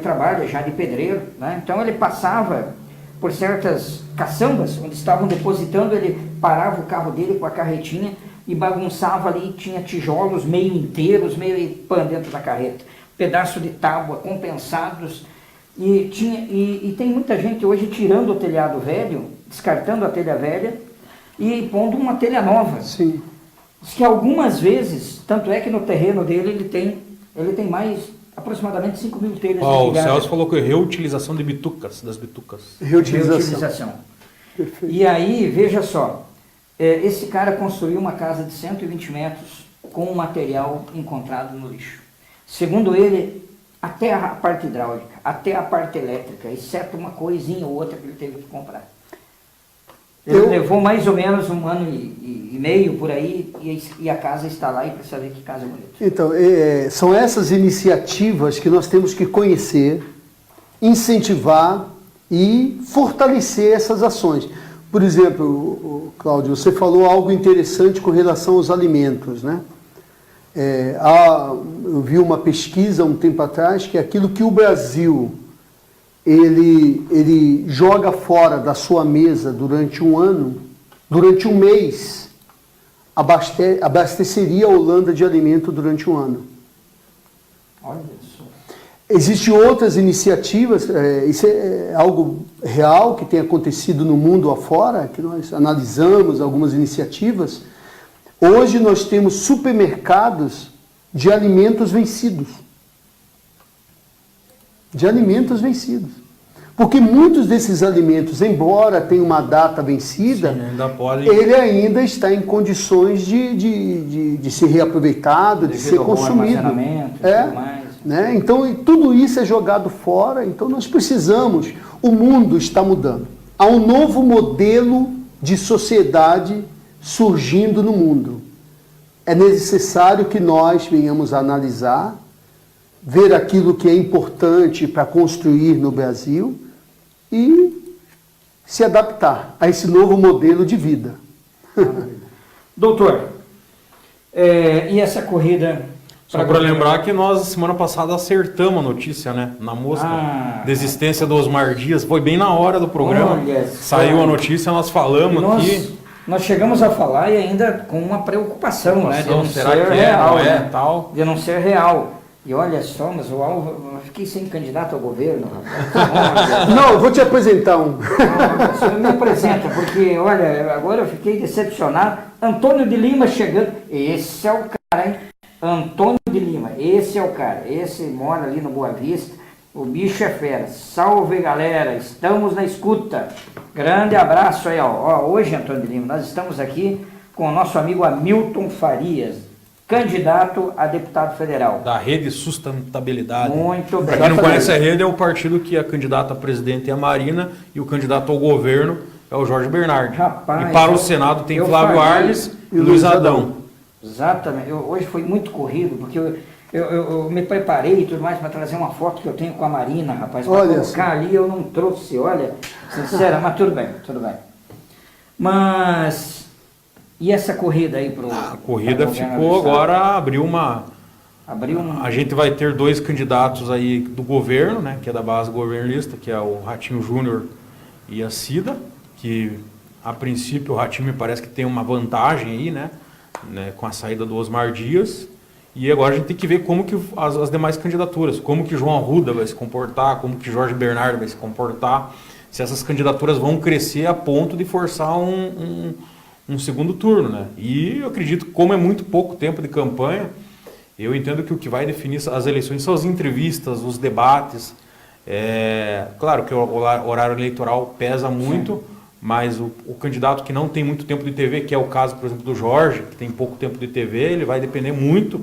trabalha já de pedreiro, né? Então ele passava por certas caçambas, onde estavam depositando, ele parava o carro dele com a carretinha e bagunçava ali, tinha tijolos meio inteiros, meio pã dentro da carreta, pedaço de tábua, compensados, e tem muita gente hoje tirando o telhado velho, descartando a telha velha e pondo uma telha nova. Sim. Diz que algumas vezes, tanto é que no terreno dele ele tem mais aproximadamente 5 mil telhas. O Celso falou que é reutilização de bitucas, das bitucas. Reutilização. Perfeito. E aí, veja só, esse cara construiu uma casa de 120 metros com o material encontrado no lixo. Segundo ele, até a parte hidráulica, até a parte elétrica, exceto uma coisinha ou outra que ele teve que comprar. Ele levou mais ou menos 1 ano e meio por aí, e a casa está lá, e precisa ver que casa bonita. Então, são essas iniciativas que nós temos que conhecer, incentivar e fortalecer essas ações. Por exemplo, Cláudio, você falou algo interessante com relação aos alimentos, né? Eu vi uma pesquisa um tempo atrás que aquilo que o Brasil ele joga fora da sua mesa durante um ano, durante um mês, abasteceria a Holanda de alimento durante um ano. Olha isso. Existem outras iniciativas, isso é algo real que tem acontecido no mundo afora, que nós analisamos algumas iniciativas. Hoje nós temos supermercados de alimentos vencidos. De alimentos vencidos. Porque muitos desses alimentos, embora tenham uma data vencida, sim, ele ainda está em condições de ser reaproveitado, de ser consumido. Tudo mais. Né? Então, tudo isso é jogado fora. Então, nós precisamos. O mundo está mudando. Há um novo modelo de sociedade surgindo no mundo. É necessário que nós venhamos a analisar, ver aquilo que é importante para construir no Brasil, e se adaptar a esse novo modelo de vida. Doutor, e essa corrida... Só para lembrar que nós, semana passada, acertamos a notícia, né? Na mosca, desistência do Osmar Dias. Foi bem na hora do programa. Saiu a notícia, nós falamos aqui. Nós chegamos a falar e ainda com uma preocupação, né? De não será ser que real, não né? tal? De não ser real. E olha só, mas o Alvo, eu fiquei sem candidato ao governo, rapaz. Não, eu vou te apresentar um. Você me apresenta, porque, olha, agora eu fiquei decepcionado. Antônio de Lima chegando. Esse é o cara, hein? Antônio de Lima, esse é o cara. Esse mora ali no Boa Vista. O bicho é fera. Salve, galera. Estamos na escuta. Grande abraço aí, ó. Hoje, Antônio de Lima, nós estamos aqui com o nosso amigo Hamilton Farias, candidato a deputado federal. Da Rede Sustentabilidade. Muito bem. Para quem não conhece a Rede, é o partido que a candidata a presidente é a Marina e o candidato ao governo é o Jorge Bernardi. Rapaz, e para o Senado tem Flávio Arnes e Luiz Adão. Exatamente. Hoje foi muito corrido, porque eu me preparei e tudo mais para trazer uma foto que eu tenho com a Marina, rapaz. Para colocar ali, eu não trouxe, olha, sincera, mas tudo bem, tudo bem. Mas, e essa corrida aí pro... A corrida ficou agora, abriu uma... A gente vai ter 2 candidatos aí do governo, né, que é da base governista, que é o Ratinho Júnior e a Cida, que a princípio o Ratinho me parece que tem uma vantagem aí, né, com a saída do Osmar Dias. E agora a gente tem que ver como que as demais candidaturas, como que João Arruda vai se comportar, como que Jorge Bernardi vai se comportar, se essas candidaturas vão crescer a ponto de forçar um segundo turno, né? E eu acredito que como é muito pouco tempo de campanha, eu entendo que o que vai definir as eleições são as entrevistas, os debates. Claro que o horário eleitoral pesa muito, mas o candidato que não tem muito tempo de TV, que é o caso, por exemplo, do Jorge, que tem pouco tempo de TV, ele vai depender muito,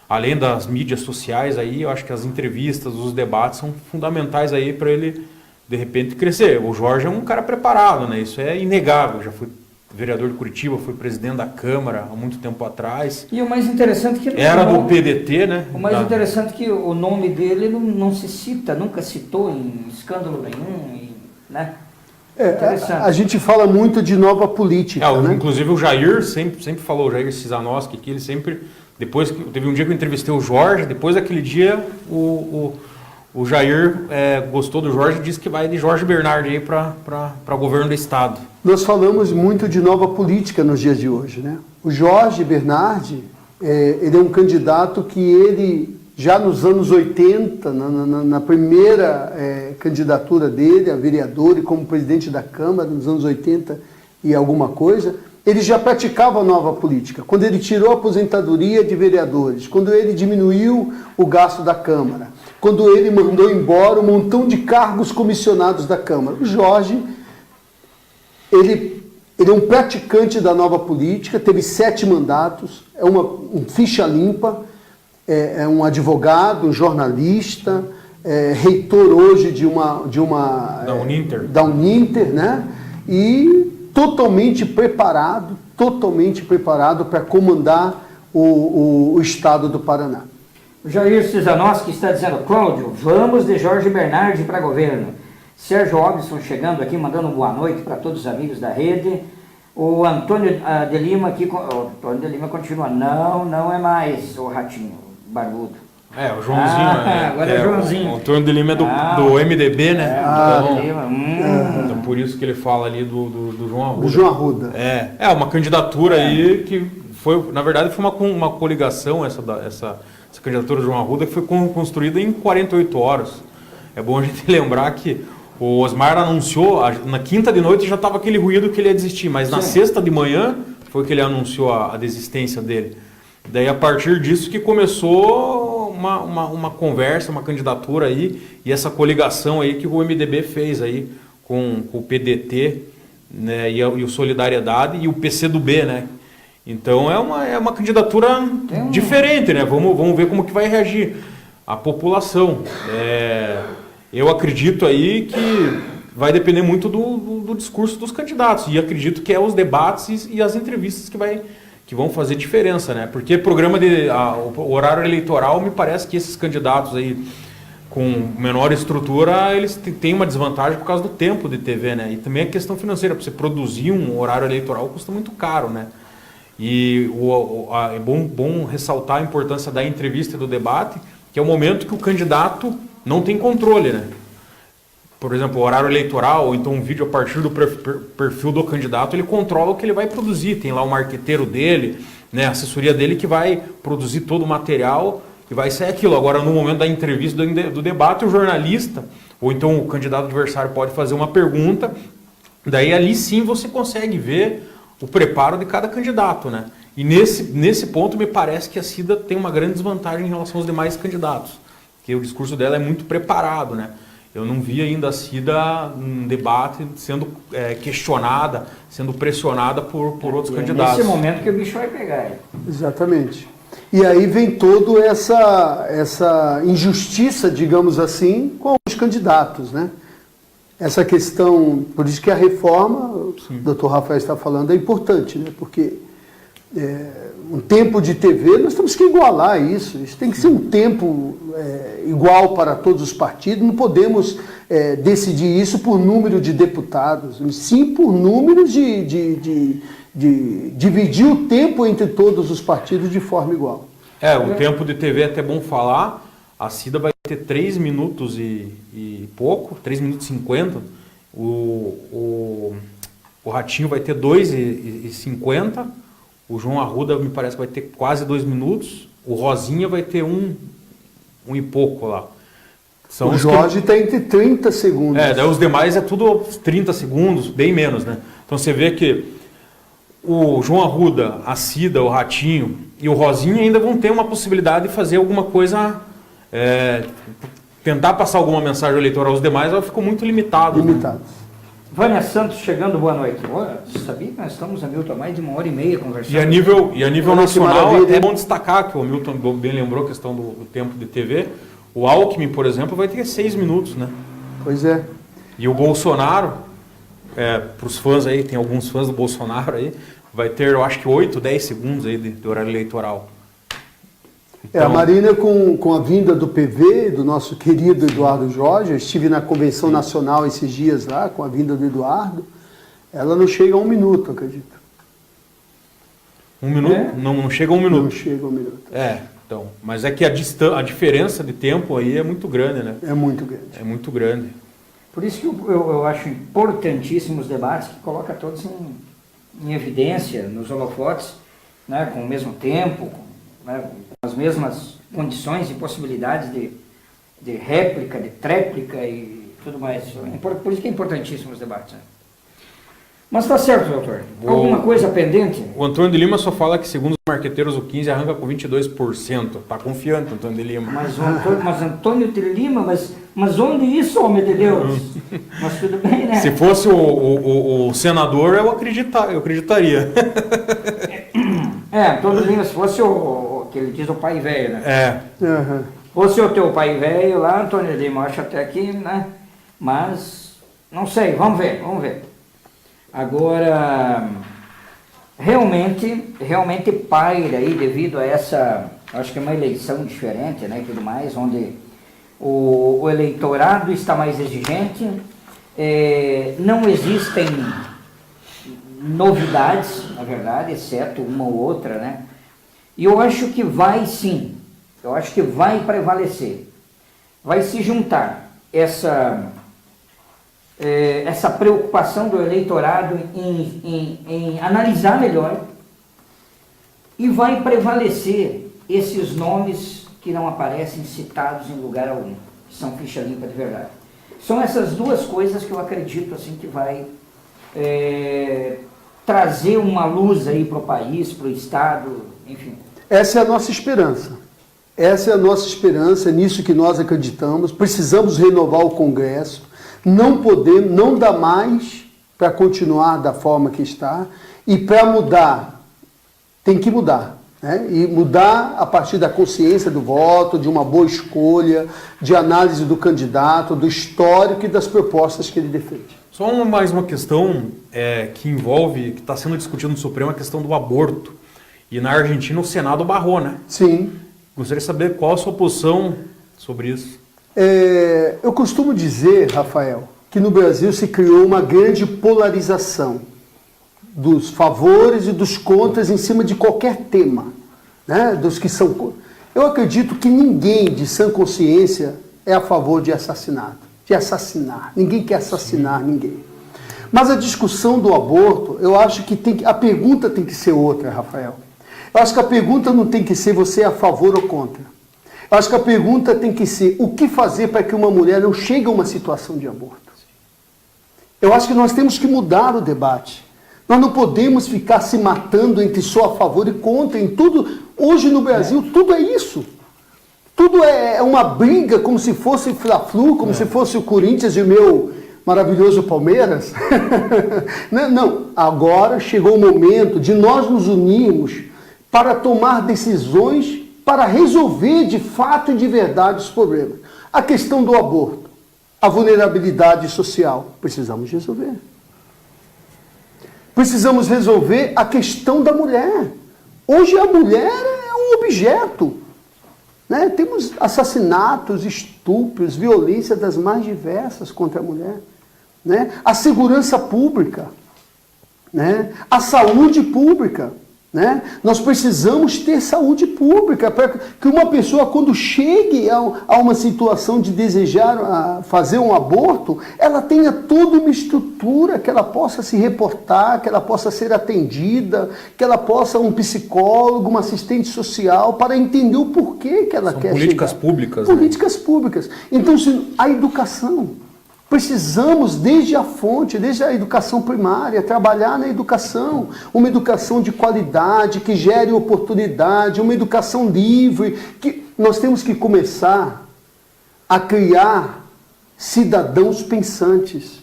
além das mídias sociais aí, eu acho que as entrevistas, os debates são fundamentais aí para ele, de repente, crescer. O Jorge é um cara preparado, né? Isso é inegável, já foi vereador de Curitiba, foi presidente da Câmara há muito tempo atrás. E o mais interessante que... Era do PDT, né? O mais interessante é que o nome dele não se cita, nunca citou em escândalo nenhum, né? A gente fala muito de nova política, né? Inclusive o Jair sempre falou, o Jair Cizanoski, que ele sempre, depois que teve um dia que eu entrevistei o Jorge, depois daquele dia o Jair gostou do Jorge e disse que vai de Jorge Bernardi aí para o governo do estado. Nós falamos muito de nova política nos dias de hoje, né? O Jorge Bernardi, ele é um candidato que ele, já nos anos 80, na primeira candidatura dele a vereador e como presidente da Câmara, nos anos 80 e alguma coisa, ele já praticava a nova política. Quando ele tirou a aposentadoria de vereadores, quando ele diminuiu o gasto da Câmara, quando ele mandou embora um montão de cargos comissionados da Câmara. O Jorge, ele é um praticante da nova política, teve 7 mandatos, um ficha limpa, é um advogado, um jornalista, reitor hoje da Uninter, né? E totalmente preparado para comandar o estado do Paraná. O Jair Cizanoski está dizendo, Cláudio, vamos de Jorge Bernardi para governo. Sérgio Robson chegando aqui, mandando boa noite para todos os amigos da rede. O Antônio de Lima aqui, o Antônio de Lima continua, não é mais o Ratinho, barbudo. O Joãozinho. Agora é Joãozinho. O Antônio de Lima é do MDB, né? Então, por isso que ele fala ali do João Arruda. O João Arruda. Uma candidatura aí que foi, na verdade, foi uma coligação, essa candidatura do João Arruda, que foi construída em 48 horas. É bom a gente lembrar que o Osmar anunciou, na quinta de noite já estava aquele ruído que ele ia desistir, mas na sexta de manhã foi que ele anunciou a desistência dele. Daí, a partir disso que começou uma conversa, uma candidatura aí, e essa coligação aí que o MDB fez aí com o PDT, né, e o Solidariedade e o PCdoB, né? Então é uma candidatura diferente, né? Vamos ver como que vai reagir a população. Eu acredito aí que vai depender muito do discurso dos candidatos, e acredito que os debates e as entrevistas que vão fazer diferença, né? Porque o horário eleitoral, me parece que esses candidatos aí com menor estrutura, eles têm uma desvantagem por causa do tempo de TV, né? E também a questão financeira, para você produzir um horário eleitoral custa muito caro, né? E é bom ressaltar a importância da entrevista e do debate, que é o momento que o candidato não tem controle, né? Por exemplo, o horário eleitoral, ou então um vídeo a partir do perfil do candidato, ele controla o que ele vai produzir. Tem lá o marqueteiro dele, né, a assessoria dele que vai produzir todo o material e vai ser aquilo. Agora, no momento da entrevista, do debate, o jornalista, ou então o candidato adversário pode fazer uma pergunta, daí ali sim você consegue ver o preparo de cada candidato, né? E nesse ponto me parece que a Cida tem uma grande desvantagem em relação aos demais candidatos, porque o discurso dela é muito preparado, né? Eu não vi ainda a Cida num debate sendo questionada, sendo pressionada por outros candidatos. Nesse momento que o bicho vai pegar. Exatamente. E aí vem toda essa injustiça, digamos assim, com os candidatos, né? Essa questão, por isso que a reforma, o Dr. Rafael está falando, é importante, né? Porque um tempo de TV, nós temos que igualar isso. Isso tem que ser um tempo igual para todos os partidos. Não podemos decidir isso por número de deputados, sim por número de dividir o tempo entre todos os partidos de forma igual. O tempo de TV é até bom falar. A Cida vai ter 3 minutos e pouco, 3 minutos e 50. O Ratinho vai ter 2,50. O João Arruda me parece que vai ter quase 2 minutos. O Rosinha vai ter um e pouco lá. São o Jorge está entre 30 segundos. Daí os demais é tudo 30 segundos, bem menos, né? Então você vê que o João Arruda, a Cida, o Ratinho e o Rosinha ainda vão ter uma possibilidade de fazer alguma coisa, tentar passar alguma mensagem eleitoral. Os demais ficam muito limitados. Limitados. Né? Vânia Santos chegando, boa noite. Você sabia que nós estamos, Hamilton, há mais de 1h30 conversando? E a nível nacional, é bom destacar, que o Hamilton bem lembrou a questão do tempo de TV, o Alckmin, por exemplo, vai ter 6 minutos, né? Pois é. E o Bolsonaro, para os fãs aí, tem alguns fãs do Bolsonaro aí, vai ter, eu acho que 8, 10 segundos aí de horário eleitoral. Então, a Marina, com a vinda do PV, do nosso querido Eduardo Jorge, eu estive na Convenção Nacional esses dias lá, com a vinda do Eduardo, ela não chega a 1 minuto, acredito. 1 minuto? Não chega a 1 minuto. Não chega a 1 minuto. Então, mas é que a diferença de tempo aí é muito grande, né? É muito grande. É muito grande. Por isso que eu acho importantíssimo os debates que coloca todos em evidência, nos holofotes, né, com o mesmo tempo, né, com as mesmas condições e possibilidades de réplica, de tréplica e tudo mais. Por isso que é importantíssimo os debates. Né? Mas está certo, doutor. Alguma coisa pendente? O Antônio de Lima só fala que, segundo os marqueteiros, o 15 arranca com 22%. Está confiante, Antônio de Lima. Mas Antônio de Lima, mas onde isso, homem de Deus? Mas tudo bem, né? Se fosse o senador, eu acreditaria. Antônio de Lima, se fosse o que ele diz o pai velho, né? Uhum. Fosse o teu pai velho lá, Antônio de Lima, acho até aqui, né? Mas, não sei, vamos ver. Agora, realmente paira aí devido a essa, acho que é uma eleição diferente, né, e tudo mais, onde o eleitorado está mais exigente, não existem novidades, na verdade, exceto uma ou outra, né, e eu acho que vai sim, eu acho que vai prevalecer, vai se juntar essa preocupação do eleitorado em analisar melhor e vai prevalecer esses nomes que não aparecem citados em lugar algum, que são ficha limpa de verdade. São essas duas coisas que eu acredito assim, que vai trazer uma luz aí para o país, para o Estado, enfim. Essa é a nossa esperança. Essa é a nossa esperança, é nisso que nós acreditamos. Precisamos renovar o Congresso. Não dá mais para continuar da forma que está, e para mudar, tem que mudar, né? E mudar a partir da consciência do voto, de uma boa escolha, de análise do candidato, do histórico e das propostas que ele defende. Só mais uma questão que envolve, que está sendo discutida no Supremo, a questão do aborto. E na Argentina o Senado barrou, né? Sim. Gostaria de saber qual a sua posição sobre isso. Eu costumo dizer, Rafael, que no Brasil se criou uma grande polarização dos favores e dos contras em cima de qualquer tema, né? Dos que são... Eu acredito que ninguém de sã consciência é a favor de assassinato, de assassinar. Ninguém quer assassinar ninguém. Mas a discussão do aborto, eu acho que a pergunta tem que ser outra, Rafael. Eu acho que a pergunta não tem que ser você é a favor ou contra. Eu acho que a pergunta tem que ser o que fazer para que uma mulher não chegue a uma situação de aborto. Eu acho que nós temos que mudar o debate. Nós não podemos ficar se matando entre só a favor e contra em tudo. Hoje no Brasil, tudo é isso. Tudo é uma briga, como se fosse Fla-Flu, como se fosse o Corinthians e o meu maravilhoso Palmeiras. Não, agora chegou o momento de nós nos unirmos para tomar decisões para resolver de fato e de verdade os problemas. A questão do aborto, a vulnerabilidade social, precisamos resolver. Precisamos resolver a questão da mulher. Hoje a mulher é um objeto. Né? Temos assassinatos, estupros, violência das mais diversas contra a mulher. Né? A segurança pública, né? A saúde pública. Né? Nós precisamos ter saúde pública para que uma pessoa, quando chegue a uma situação de desejar fazer um aborto, ela tenha toda uma estrutura, que ela possa se reportar, que ela possa ser atendida, que ela possa um psicólogo, uma assistente social, para entender o porquê que ela São quer políticas chegar. públicas. Políticas públicas. Então, a educação. Precisamos, desde a fonte, desde a educação primária, trabalhar na educação, uma educação de qualidade, que gere oportunidade, uma educação livre, que nós temos que começar a criar cidadãos pensantes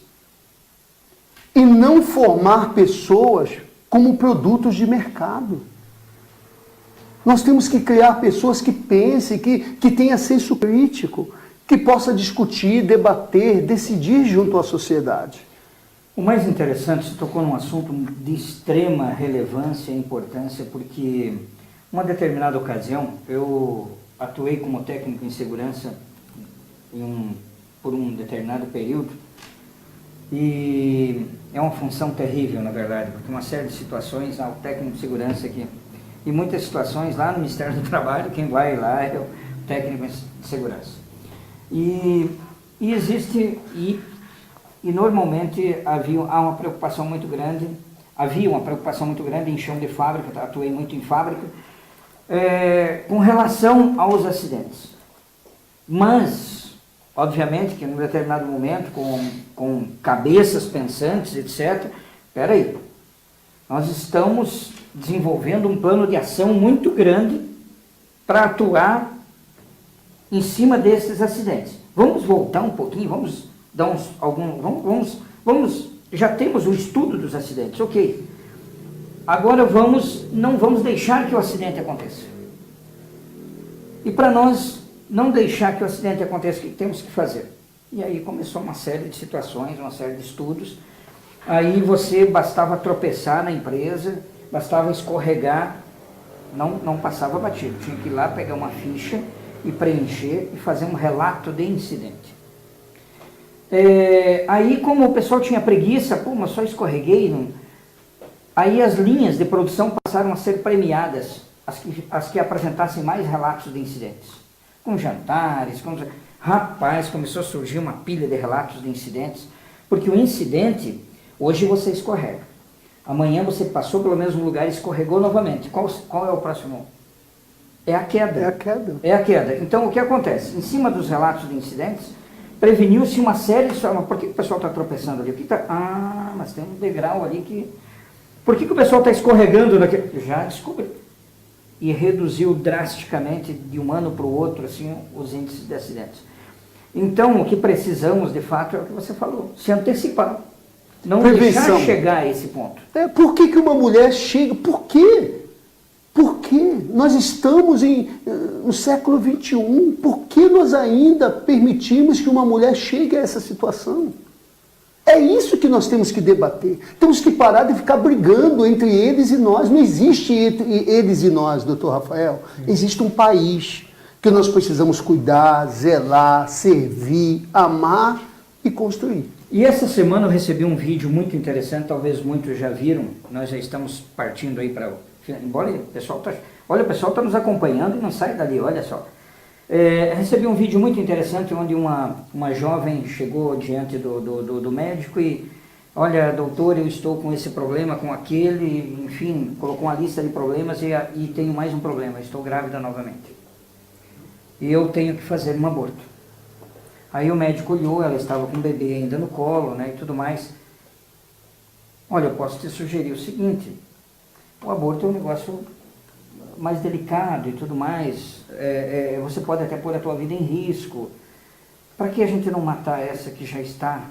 e não formar pessoas como produtos de mercado. Nós temos que criar pessoas que pensem, que tenham senso crítico, que possa discutir, debater, decidir junto à sociedade. O mais interessante, você tocou num assunto de extrema relevância e importância, porque uma determinada ocasião eu atuei como técnico em segurança por um determinado período, e é uma função terrível, na verdade, porque uma série de situações, o técnico de segurança aqui, e muitas situações lá no Ministério do Trabalho, quem vai lá é o técnico de segurança. E normalmente havia uma preocupação muito grande em chão de fábrica, atuei muito em fábrica, com relação aos acidentes. Mas, obviamente, que em um determinado momento, com cabeças pensantes, etc., espera aí, nós estamos desenvolvendo um plano de ação muito grande para atuar em cima desses acidentes. Vamos voltar um pouquinho, vamos dar já temos o estudo dos acidentes, ok. Agora não vamos deixar que o acidente aconteça. E para nós não deixar que o acidente aconteça, o que temos que fazer? E aí começou uma série de situações, uma série de estudos. Aí bastava tropeçar na empresa, bastava escorregar, não passava batido. Tinha que ir lá pegar uma ficha e preencher e fazer um relato de incidente. Aí, como o pessoal tinha preguiça, mas só escorreguei, aí as linhas de produção passaram a ser premiadas, as que apresentassem mais relatos de incidentes. Com jantares, rapaz, começou a surgir uma pilha de relatos de incidentes, porque o incidente, hoje você escorrega. Amanhã você passou pelo mesmo lugar e escorregou novamente. Qual é o próximo? É a queda. É a queda. Então, o que acontece? Em cima dos relatos de incidentes, preveniu-se uma série de... Mas por que o pessoal está tropeçando ali? Mas tem um degrau ali que... Por que o pessoal está escorregando naquele... Já descobriu. E reduziu drasticamente, de um ano para o outro, assim, os índices de acidentes. Então, o que precisamos, de fato, é o que você falou. Se antecipar. Não deixar chegar a esse ponto. Por que uma mulher chega? Por quê? Por quê? Nós estamos no século XXI. Por que nós ainda permitimos que uma mulher chegue a essa situação? É isso que nós temos que debater. Temos que parar de ficar brigando entre eles e nós. Não existe entre eles e nós, doutor Rafael. Existe um país. que nós precisamos cuidar, zelar, servir, amar e construir. E essa semana eu recebi um vídeo muito interessante, talvez muitos já viram, nós já estamos partindo aí para... Embora o pessoal olha, o pessoal está nos acompanhando e não sai dali, olha só. Recebi um vídeo muito interessante onde uma jovem chegou diante do médico e, olha, doutor, eu estou com esse problema, com aquele, enfim, colocou uma lista de problemas e tenho mais um problema, estou grávida novamente. E eu tenho que fazer um aborto. Aí o médico olhou, ela estava com o bebê ainda no colo, né, e tudo mais. Olha, eu posso te sugerir o seguinte, o aborto é um negócio mais delicado e tudo mais, você pode até pôr a tua vida em risco. Para que a gente não matar essa que já está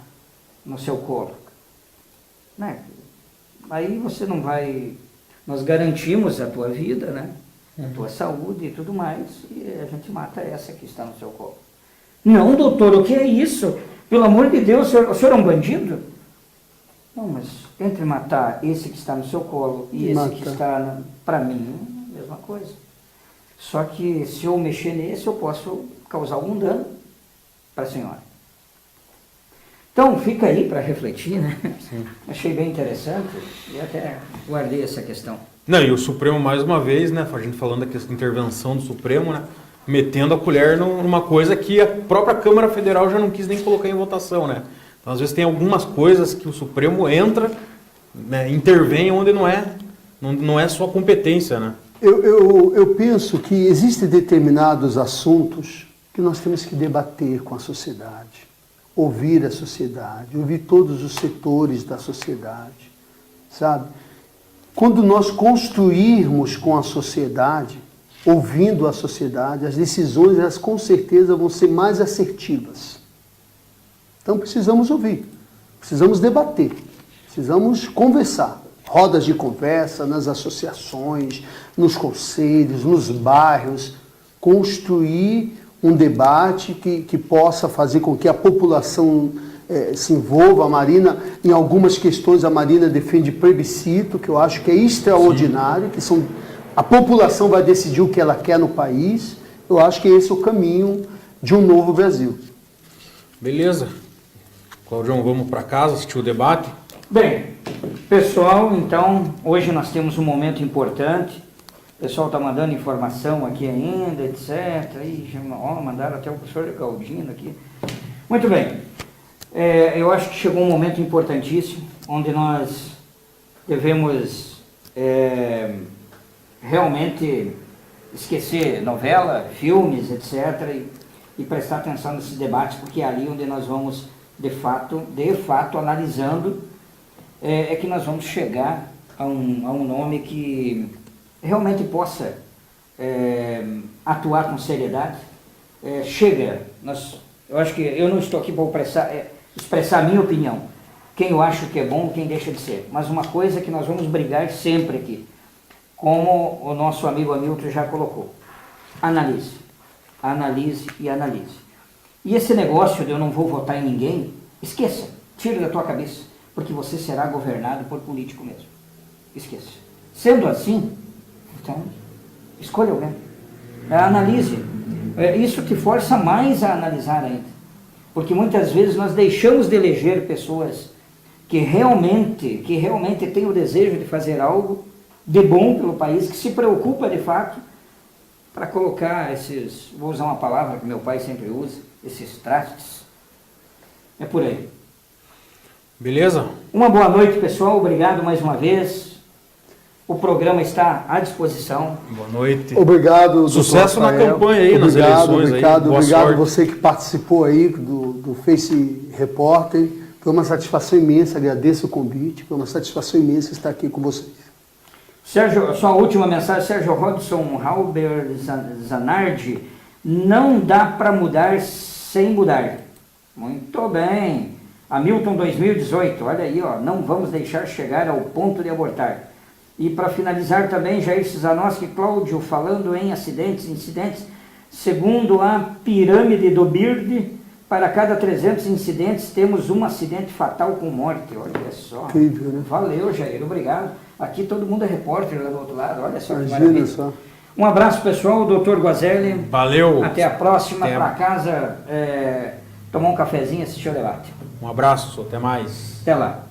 no seu colo? Né? Aí você não vai... Nós garantimos a tua vida, né? A tua saúde e tudo mais, e a gente mata essa que está no seu colo. Não, doutor, o que é isso? Pelo amor de Deus, o senhor é um bandido? Não, mas entre matar esse que está no seu colo e esse que está, para mim, mesma coisa. Só que se eu mexer nesse, eu posso causar algum dano para a senhora. Então, fica aí para refletir, né? Sim. Achei bem interessante e até guardei essa questão. Não, e o Supremo, mais uma vez, né, a gente falando da intervenção do Supremo, né, metendo a colher numa coisa que a própria Câmara Federal já não quis nem colocar em votação, né? Então, às vezes tem algumas coisas que o Supremo entra, né, intervém onde não é sua competência, né? Eu penso que existem determinados assuntos que nós temos que debater com a sociedade, ouvir a sociedade, ouvir todos os setores da sociedade, sabe? Quando nós construirmos com a sociedade, ouvindo a sociedade, as decisões, elas com certeza vão ser mais assertivas. Então precisamos ouvir, precisamos debater, precisamos conversar. Rodas de conversa nas associações, nos conselhos, nos bairros, construir um debate que possa fazer com que a população se envolva. A Marina, em algumas questões, a Marina defende plebiscito, que eu acho que é extraordinário, que a população vai decidir o que ela quer no país. Eu acho que esse é o caminho de um novo Brasil. Beleza. Claudião, vamos para casa assistir o debate? Bem, pessoal, então, hoje nós temos um momento importante. O pessoal está mandando informação aqui ainda, etc. Mandaram até o professor Galdino aqui. Muito bem. Eu acho que chegou um momento importantíssimo, onde nós devemos realmente esquecer novela, filmes, etc. E prestar atenção nesses debates, porque é ali onde nós vamos, de fato analisando, que nós vamos chegar a um nome que realmente possa atuar com seriedade. Eu acho que eu não estou aqui para expressar a minha opinião, quem eu acho que é bom, quem deixa de ser, mas uma coisa que nós vamos brigar sempre aqui, como o nosso amigo Hamilton já colocou: analise, analise e analise. E esse negócio de eu não vou votar em ninguém, esqueça, tire da tua cabeça, porque você será governado por político mesmo. Esqueça. Sendo assim, então, escolha alguém. Analise. Isso te força mais a analisar ainda. Porque muitas vezes nós deixamos de eleger pessoas que realmente têm o desejo de fazer algo de bom pelo país, que se preocupa de fato, para colocar vou usar uma palavra que meu pai sempre usa, esses trastes. É por aí. Beleza? Uma boa noite, pessoal. Obrigado mais uma vez. O programa está à disposição. Boa noite. Obrigado. Sucesso na campanha aí, nas eleições. Obrigado você que participou aí do Face Repórter. Foi uma satisfação imensa, agradeço o convite. Foi uma satisfação imensa estar aqui com vocês. Sérgio, só a última mensagem, Sérgio Rodson Halber Zanardi. Não dá para mudar sem mudar. Muito bem. Hamilton 2018, olha aí, ó, não vamos deixar chegar ao ponto de abortar. E para finalizar também, Jair Cizanoski, Cláudio, falando em incidentes, segundo a pirâmide do BIRD, para cada 300 incidentes temos um acidente fatal com morte. Olha só. Incrível, né? Valeu, Jair, obrigado. Aqui todo mundo é repórter lá do outro lado, olha só que Imagina maravilha. só. Um abraço, pessoal, doutor Guazelli. Valeu. Até a próxima, Até. para casa, tomar um cafezinho e assistir o debate. Um abraço, até mais. Até lá.